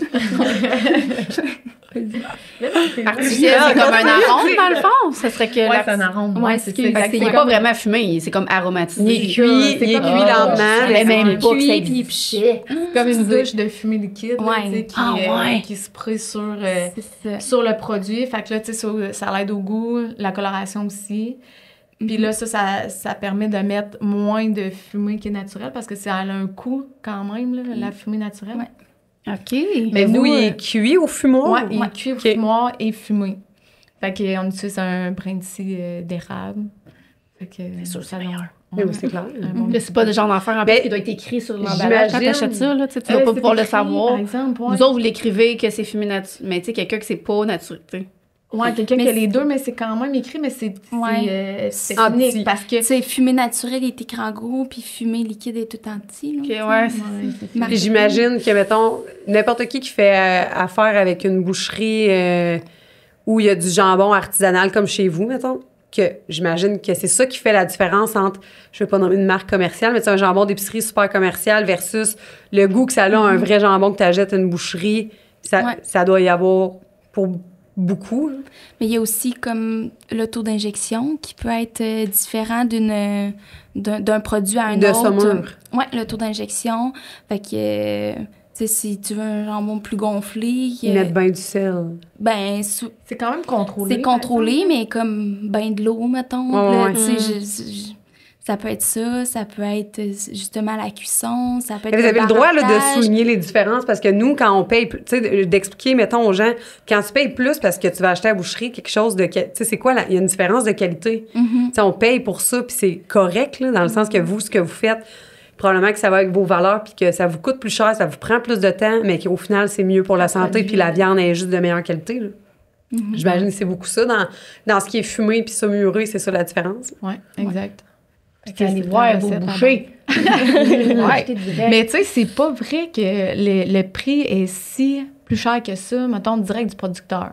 Artificiel, c'est comme un arôme, dans le fond. Ça serait que... c'est un arôme. Ouais, c'est ça. Il n'est pas vraiment fumé, c'est comme aromatisé. Il est cuit lentement. Mais même pas que ça existe. Comme une douche de fumée liquide qui se spray sur le produit. Fait que là, tu sais, ça l'aide au goût, la coloration aussi. Puis là, ça permet de mettre moins de fumée qui est naturelle parce que ça a un coût quand même, là, la fumée naturelle. Ouais. OK. Mais nous, il est cuit au fumoir? Oui, il est cuit au fumoir et fumé. Fait qu'on utilise un brin d'érable. Fait que c'est sûr, c'est meilleur. Oui, c'est clair. Mais c'est pas le genre d'affaire en plus qui doit être écrit sur l'emballage. Quand t'achètes ça, là, tu vas pas pouvoir le savoir. Par exemple, Vous autres, vous l'écrivez que c'est fumé naturel. Mais tu sais, quelqu'un que c'est pas naturel, tu sais. Oui, quelqu'un qui a les deux, mais c'est quand même écrit, mais c'est unique parce que... C'est fumée naturelle est écrit en gros, puis fumée liquide est tout en petit. Là, Puis j'imagine que, mettons, n'importe qui fait affaire avec une boucherie où il y a du jambon artisanal comme chez vous, mettons, que j'imagine que c'est ça qui fait la différence entre, je ne vais pas nommer une marque commerciale, mais c'est un jambon d'épicerie super commercial versus le goût que ça a, un vrai jambon que tu achètes à une boucherie. Ça doit y avoir pour beaucoup. Mais il y a aussi comme le taux d'injection qui peut être différent d'un produit à un autre. De saumure. Oui, le taux d'injection. Fait que, tu sais, si tu veux un jambon plus gonflé... Ils mettent bien du sel. Ben, c'est quand même contrôlé. C'est contrôlé, mais comme ben de l'eau, mettons. Ouais. Tu sais, ça peut être ça peut être justement la cuisson, ça peut être vous avez le droit là, de barattage. souligner les différences parce que nous, quand on paye, tu sais, d'expliquer, mettons, aux gens, quand tu payes plus parce que tu vas acheter à la boucherie quelque chose de... Tu sais, c'est quoi? Il y a une différence de qualité. Tu sais, on paye pour ça, puis c'est correct, là, dans le sens que vous, ce que vous faites, probablement que ça va avec vos valeurs, puis que ça vous coûte plus cher, ça vous prend plus de temps, mais qu'au final, c'est mieux pour la santé, puis la viande est juste de meilleure qualité, là. J'imagine que c'est beaucoup ça. Dans ce qui est fumé puis saumuré, c'est ça la différence. Oui, exact. Puis allez voir vos bouchées. Ouais. Mais tu sais, c'est pas vrai que le prix est si plus cher que ça, mettons, direct du producteur.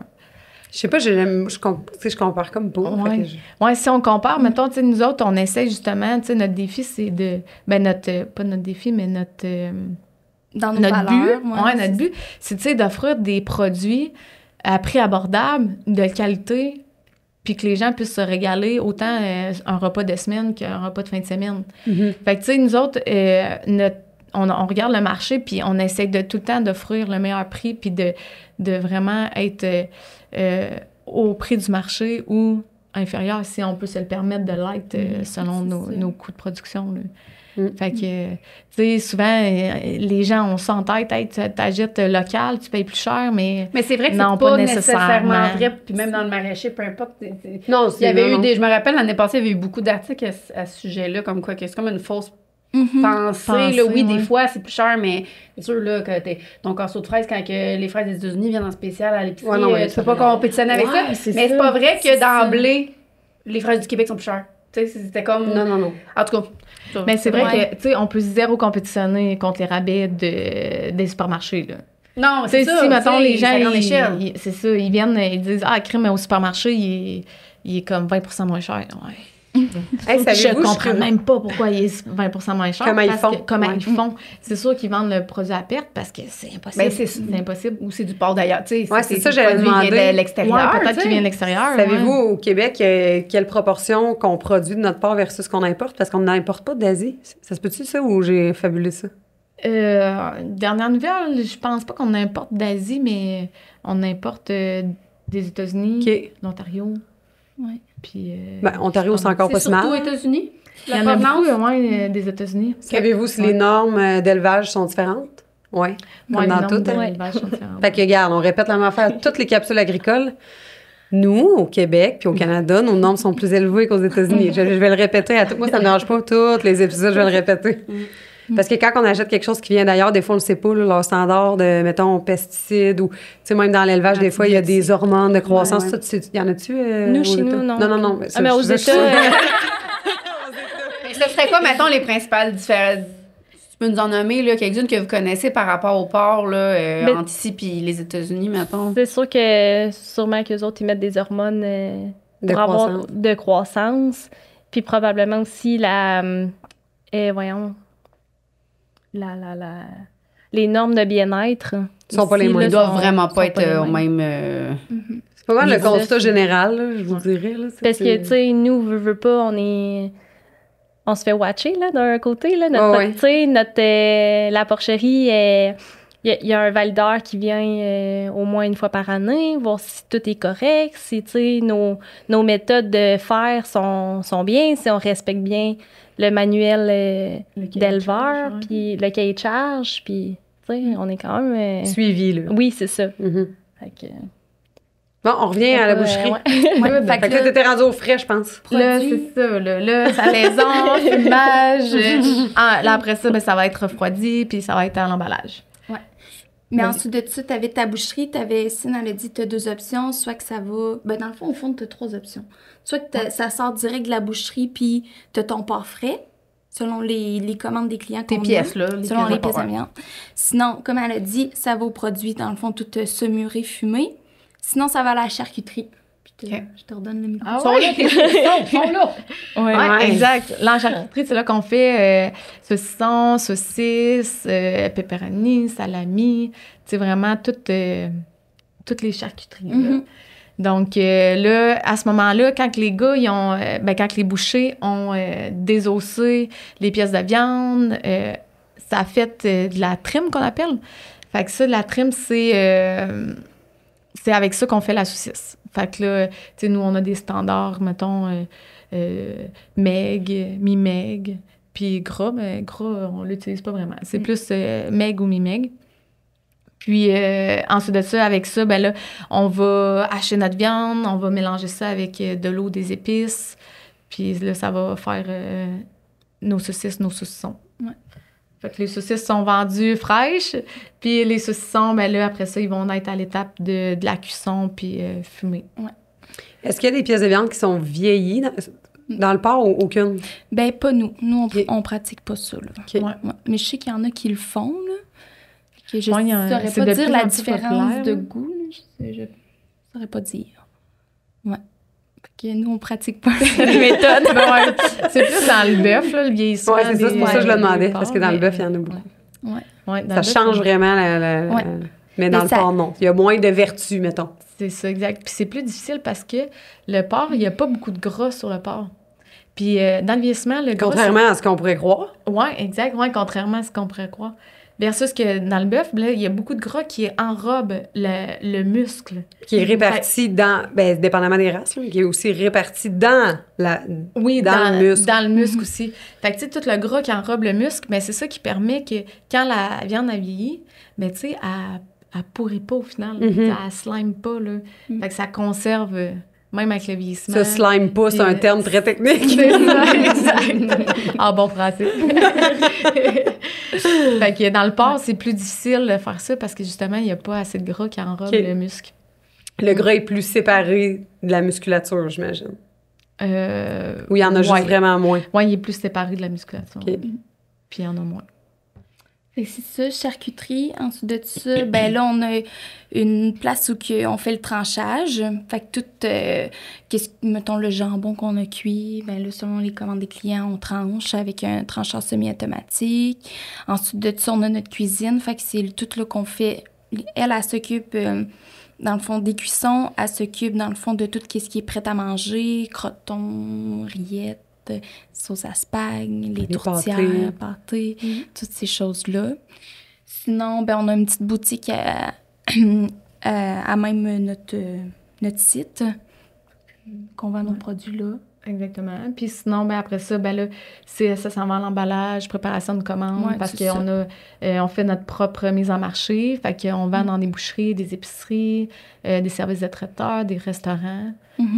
Je sais pas, je compare comme pas. Ouais. Ouais, si on compare, mettons, tu sais, nous autres, on essaie justement, tu sais, notre défi, c'est de... Ben, pas notre défi, mais notre... Dans nos notre valeurs. but, notre but, c'est, tu sais, d'offrir des produits à prix abordable, de qualité, puis que les gens puissent se régaler autant un repas de semaine qu'un repas de fin de semaine. Mm-hmm. Fait que, tu sais, nous autres, on regarde le marché, puis on essaie de tout le temps d'offrir le meilleur prix, puis de vraiment être au prix du marché ou inférieur, si on peut se le permettre de l'être selon nos coûts de production. Là. Fait que, tu sais, souvent, les gens ont ça en tête, hey, t'achètes local, tu payes plus cher, mais Mais c'est vrai que non, c'est pas pas nécessairement nécessairement. vrai, puis même dans le maraîcher, peu importe. Non, Il y avait eu je me rappelle, l'année passée, il y avait eu beaucoup d'articles à ce sujet-là, comme quoi que c'est comme une fausse pensée. Là, oui, des fois, c'est plus cher, mais c'est sûr là, que ton casseau de fraises, quand les fraises des États-Unis viennent en spécial à l'épicerie, Ouais, non, tu peux pas compétitionner avec ça. Mais c'est pas vrai que d'emblée, les fraises du Québec sont plus chères. Tu sais, c'était comme... Non. En tout cas... Mais c'est vrai que, tu sais, on peut zéro compétitionner contre les rabais des supermarchés, là. Non, Tu sais, c'est ça. si, mettons, les gens, à grande échelle. c'est ça, ils viennent, ils disent, ah, crème au supermarché, il est comme 20% moins cher. Ouais. Hey, Je comprends même pas pourquoi il est 20% moins cher. Comment ils parce font. que- comment Ouais. ils font. C'est sûr qu'ils vendent le produit à perte parce que c'est impossible. Ben, c'est impossible. Ou c'est du port d'ailleurs. Tu sais, Ouais, c'est ça, du j'allais produit qui vient demander. de l'extérieur. Ouais, peut-être tu sais. qu'il vient de l'extérieur. Savez-vous, ouais. au Québec, quelle proportion qu'on produit de notre part versus qu'on importe? Parce qu'on n'importe pas d'Asie. Ça se peut-tu, ça, ou j'ai fabulé ça? Dernière nouvelle, je pense pas qu'on importe d'Asie, mais on importe des États-Unis, OK. l'Ontario. Ouais. Puis, Ben, Ontario, c'est encore pas C'est si mal. surtout aux États-Unis. il y en a beaucoup, des États-Unis. Savez-vous si les normes d'élevage sont différentes? Oui, comme Ouais, dans les normes tout. hein? d'élevage sont différentes. Fait que, regarde, on répète la même affaire. Toutes les capsules agricoles, nous, au Québec puis au Canada, nos normes sont plus élevées qu'aux États-Unis. Je vais le répéter à tout. Moi, ça me dérange pas. Tous les épisodes, je vais le répéter. Parce que quand on achète quelque chose qui vient d'ailleurs, des fois, on le sait pas, là, leur standard de, mettons, pesticides ou, tu sais, même dans l'élevage, des fois, il y a des hormones de croissance. Ouais. Ça, il y en a-tu? Nous, aux chez nous, États? non. Non. Ah, mais aux États, Mais ce serait quoi, mettons, les principales différences? Tu peux nous en nommer, là, quelques-unes que vous connaissez par rapport au port, là, Ben- entre ici puis les États-Unis, mettons. c'est sûr que sûrement qu'eux autres, ils mettent des hormones De pour avoir croissance. de croissance. Puis probablement aussi les normes de bien-être. Sont pas les aussi, mêmes. là, Ils doivent sont- vraiment sont pas être les au mêmes. même... C'est pas mal le Mais ça, constat c'est- général, là, je vous dirais. Là, ça, Parce que, c'est- tu sais, nous, veut pas, on se fait watcher, là, d'un côté, là. Ouais. Tu sais, la porcherie, il y a un valideur qui vient au moins une fois par année, voir si tout est correct, si, tu sais, nos méthodes de faire sont bien, si on respecte bien le manuel Le cahier de d'éleveur, charge, ouais. puis le cahier de charge, puis, tu sais, on est quand même... Suivi, là. Oui, c'est ça. Mhm. Fait que- Bon, on revient à la boucherie. ouais. Fait que là, t'étais rendu au frais, je pense. Là, Produit. c'est ça. Là, salaison, fumage. Là, après ça, ben, ça va être refroidi, puis ça va être à l'emballage. Mais Vas-y. ensuite de ça, tu avais ta boucherie, Cine, elle a dit tu as 2 options, soit que ça va. Ben, dans le fond, au fond, tu as 3 options. Soit que ça sort direct de la boucherie, puis tu as ton port frais, selon les commandes des clients. Tes qu'on pièces, a, là. selon les pièces ouais. amiantes. Sinon, comme elle a dit, ça va au produit, dans le fond, tout semuré, fumé. Sinon, ça va à la charcuterie. Puis Ok. je te redonne le micro. Ah Ils sont là, ils sont là. Ouais, exact. Là, en charcuterie, c'est là qu'on fait saucisson, saucisses, pepperoni, salami. C'est vraiment toutes les charcuteries. Là. Mhm. Donc là, à ce moment-là, quand les gars, ils ont, quand les bouchers ont désossé les pièces de viande, ça a fait de la trim qu'on appelle. Fait que ça, de la trim, c'est avec ça qu'on fait la saucisse. Fait que là, tu sais, nous, on a des standards, mettons, meg, mi-meg, puis gras, mais gras, on l'utilise pas vraiment. C'est plus meg ou mi-meg. Puis ensuite de ça, avec ça, ben là, on va hacher notre viande, on va mélanger ça avec de l'eau, des épices, puis là, ça va faire nos saucisses, nos saucissons. Ouais. Fait que les saucisses sont vendues fraîches, puis les saucissons, ben là, après ça, ils vont être à l'étape de la cuisson, puis fumée. Est-ce qu'il y a des pièces de viande qui sont vieillies? Dans le port, aucune? Ben, pas nous. Nous, Ok. on pratique pas ça, là. OK. Ouais. Mais je sais qu'il y en a qui le font, là. Que je Ouais, saurais c'est pas de dire plus la en plus différence populaire, de là. goût, là. Je saurais pas dire. Ouais. Fait que nous, on pratique pas cette méthode. Ouais. C'est plus dans le bœuf, là, le vieillissement. Oui, c'est ça, c'est pour ça que je le demandais, des parce que dans le porcs, bœuf, il y en a beaucoup. Ouais. Ouais, dans Ça le bœuf, change vraiment Ouais. Mais dans Mais le ça- porc, non. Il y a moins de vertus, mettons. C'est ça, exact. Puis c'est plus difficile parce que le porc, il n'y a pas beaucoup de gras sur le porc. Puis dans le vieillissement, le gras... Contrairement à ce qu'on pourrait croire. Oui, exact. Ouais, contrairement à ce qu'on pourrait croire. Versus que dans le bœuf, là, il y a beaucoup de gras qui enrobe le muscle. Qui est réparti dans, ben, dépendamment des races, là, qui est aussi réparti dans Oui, dans le muscle. Dans le muscle aussi. Fait que, tu sais, tout le gras qui enrobe le muscle, ben, c'est ça qui permet que quand la viande a vieilli, ben, tu sais, elle pourrit pas au final. Mhm. Elle slime pas, là. Fait que ça conserve, même avec le vieillissement. Ça, slime pas, c'est un Puis, terme très technique. C'est ça, exact. En bon français. Fait que dans le porc, c'est plus difficile de faire ça parce que justement, il n'y a pas assez de gras qui enrobe Ok. le muscle. Le gras est plus séparé de la musculature, j'imagine. Ou il y en a juste ouais. vraiment moins. Oui, il est plus séparé de la musculature. Ok. Puis il y en a moins. Fait que c'est ça, charcuterie. Ensuite de ça, ben là, on a une place où on fait le tranchage. Fait que tout, mettons, le jambon qu'on a cuit, ben là, selon les commandes des clients, on tranche avec un trancheur semi-automatique. Ensuite de ça, on a notre cuisine. Fait que c'est tout là qu'on fait. Elle s'occupe, dans le fond, des cuissons. Elle s'occupe, dans le fond, de tout ce qui est prêt à manger, crotons, rillettes, sauce à spag, les tourtières, pâtés, toutes ces choses-là. Sinon, ben, on a une petite boutique à même notre site qu'on vend nos produits là. Exactement. Puis sinon, ben après ça, ben là, ça s'en va à l'emballage, préparation de commandes, Ouais, parce c'est qu'on on fait notre propre mise en marché. Fait qu'on vend dans des boucheries, des épiceries, des services de traiteurs, des restaurants.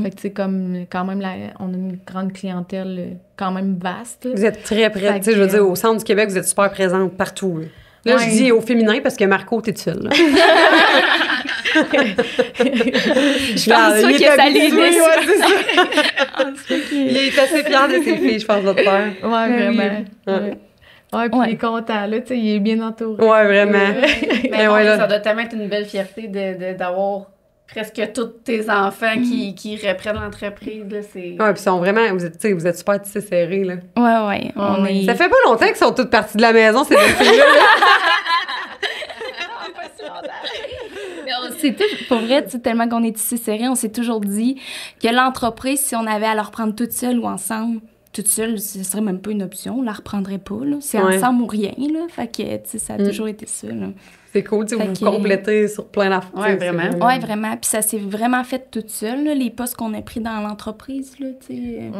Fait que, tu sais, comme quand même, on a une grande clientèle quand même vaste. Vous êtes très près. Fait Tu sais, je veux que- dire, au centre du Québec, vous êtes super présente partout. Là, Ouais. je dis au féminin parce que Marco, t'es seule. Là. Je pense ça que ça les Il est assez fier de ses filles, je pense, votre père. Ouais, vraiment. Oui. Ouais. Ouais, puis Ouais. il est content, là, tu sais, il est bien entouré. Ouais, vraiment. Mais Mais non, ouais, là. ça doit tellement être une belle fierté d'avoir presque tous tes enfants qui reprennent l'entreprise. Là, c'est... Ouais, puis ils sont vraiment, vous êtes super tissés serrés, là. Ouais. On ouais. est... Ça fait pas longtemps qu'ils sont toutes parties de la maison, ces deux filles-là. Mais pour vrai, tu sais, tellement qu'on est ici serré, on s'est toujours dit que l'entreprise, si on avait à la reprendre toute seule ou ensemble, toute seule, ce serait même pas une option. On la reprendrait pas, là. C'est Ouais. ensemble ou rien, là. Fait que, tu sais, ça a toujours été ça, là. C'est cool, tu sais, Fait vous que- vous complétez sur plein d'affaires. Ouais, tu sais, vraiment. c'est Ouais, vraiment. Puis ça s'est vraiment fait toute seule, là, les postes qu'on a pris dans l'entreprise, là, tu sais.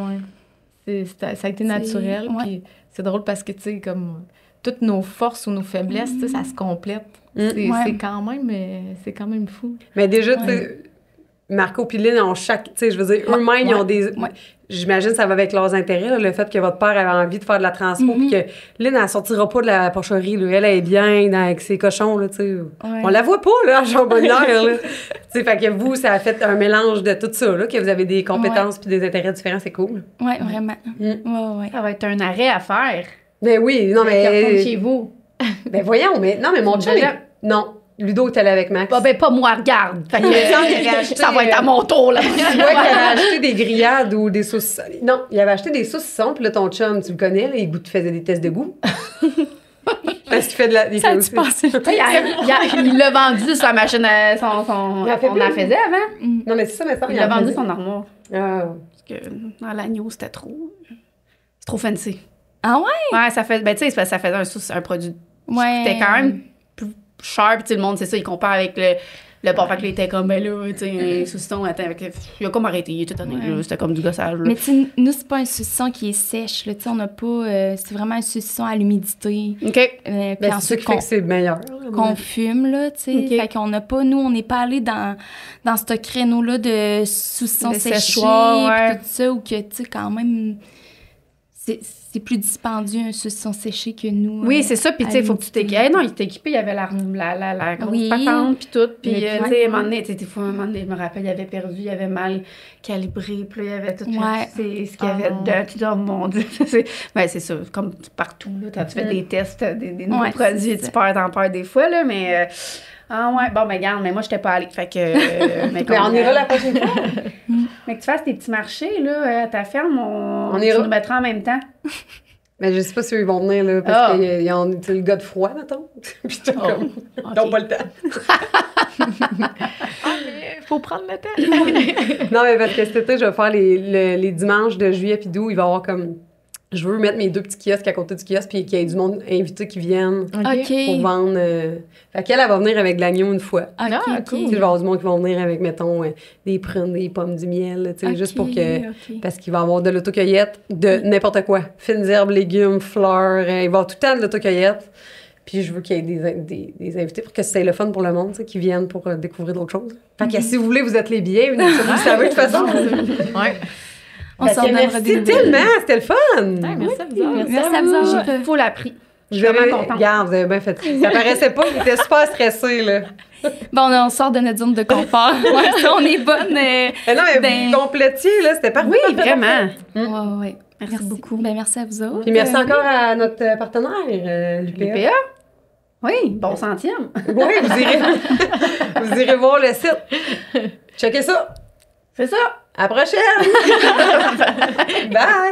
Ouais. Ça a été naturel. ouais. Puis c'est drôle parce que, tu sais, comme toutes nos forces ou nos faiblesses, tu sais, ça se complète. Mm. C'est Ouais. c'est quand même fou. Mais déjà, tu sais, Marco et Lynn ont chaque, tu sais, je veux dire, eux-mêmes, ils ont des... Ouais. J'imagine que ça va avec leurs intérêts, là, le fait que votre père avait envie de faire de la transpo, puis que Lynn, elle sortira pas de la porcherie, là. Elle est bien avec ses cochons, là, tu sais. Ouais. On la voit pas, là, en jambonnière, là. Tu sais, fait que vous, ça a fait un mélange de tout ça, là, que vous avez des compétences puis des intérêts différents, c'est cool. Ouais, vraiment. Mm. Ouais. Ça va être un arrêt à faire. Ben oui, non, Quand on est mais... chez vous. Ben voyons, mais... Non, mais mon chum... Déjà- Non, Ludo est allé avec Max. Ben pas moi, regarde. Fait que, Il me semble qu'il avait acheté, ça va être à mon tour, là. Tu vois qu'il avait acheté des grillades ou des saucissons. Non, il avait acheté des saucissons, puis là, ton chum, tu le connais, là, il faisait des tests de goût. Parce qu'il fait de la... Il Ça fait a aussi... dû passer le temps. Il l'a vendu sa machine, on Il a fait en plus. faisait avant. Non, mais c'est ça, mais ça, Il l'a en vendu faisait. son armoire. Ah. Parce que dans l'agneau, c'était trop. C'est trop fancy. Ah ouais? Ouais, ça fait. Ben, tu sais, c'est parce que ça faisait un produit. Ouais. C'était quand même plus cher, puis tout le monde, c'est ça, il compare avec le porc. Fait que là, il était comme, ben là, tu sais, un saucisson, attends, avec il a comme arrêté, il est tout année, là, c'était comme du gossage, là. Mais tu sais, nous, c'est pas un saucisson qui est sèche, là. Tu sais, on n'a pas... c'est vraiment un saucisson à l'humidité. OK. Puis Ben, c'est ça ensuite, qui fait que c'est meilleur. qu'on fume, là, tu sais. Ok. Fait qu'on n'a pas... Nous, on n'est pas allé dans ce créneau-là de saucisson De séché, séchoir, ouais. puis tout ça, ou que, tu sais, quand même... c'est plus dispendieux, un saucisson séché que nous. Oui, c'est ça. Puis, tu sais, il faut que tu t'équipes. t'équipes. Non, il était équipé. Il y avait la grosse Oui. patente, puis tout. Puis, tu Le sais, à un moment donné, des fois, je me rappelle, il avait perdu, il avait mal calibré. Puis là, il y avait tout Ouais. ce qu'il y avait dedans. Tu dis, oh mon Dieu. C'est ça. Comme partout, là, quand tu fais des tests, des nouveaux Ouais, produits, c'est tu ça. t'en perds des fois, là. Mais, ah ouais, bon, ben, regarde, mais moi, je n'étais pas allée. Fait que. Mais on ira la prochaine fois. Mais que tu fasses tes petits marchés, là, à ta ferme, On tu ira. nous mettras en même temps. Mais je sais pas si eux, ils vont venir, là, parce qu'ils ont le gars de froid, mettons. Puis t'as comme... Ils n'ont pas le temps. Faut prendre le temps. Non, mais parce que cet été, je vais faire les dimanches de juillet puis d'août. Il va y avoir comme... Je veux mettre mes 2 petits kiosques à côté du kiosque puis qu'il y ait du monde invité qui viennent OK. pour vendre. Fait qu'elle, elle va venir avec de l'agneau une fois. OK, Ah, OK. Tu sais, il va y avoir du monde qui vont venir avec, mettons, des prunes, des pommes, du miel, là, tu sais, juste pour que... OK. Parce qu'il va y avoir de l'autocueillette, de n'importe quoi. Fines herbes, légumes, fleurs. Il va y avoir tout le temps de l'autocueillette. Puis je veux qu'il y ait des invités pour que c'est le fun pour le monde, tu sais, qui viennent pour découvrir d'autres choses. Fait que si vous voulez, vous êtes les billets. Vous savez de toute façon. Ouais. On Fait s'en que donnera merci des nouvelles. tellement, c'était le fun. Merci à vous autres. Merci à vous autres. J'ai full appris. Je suis Vous avez- vraiment contente. Regarde, vous avez bien fait. Ça paraissait pas, il était super stressé, là. Bon, on sort de notre zone de confort. Ouais, ça, on est bonne. Mais non, mais Ben- vous complétiez, là, c'était parfait. Oui, parfait, vraiment. Ouais, ouais. Merci beaucoup. Ben, merci à vous autres. Puis merci encore à notre partenaire, l'UPA. l'UPA? Oui, bon centième. Oui, vous irez voir le site. Checkez ça. C'est ça. À la prochaine. Bye.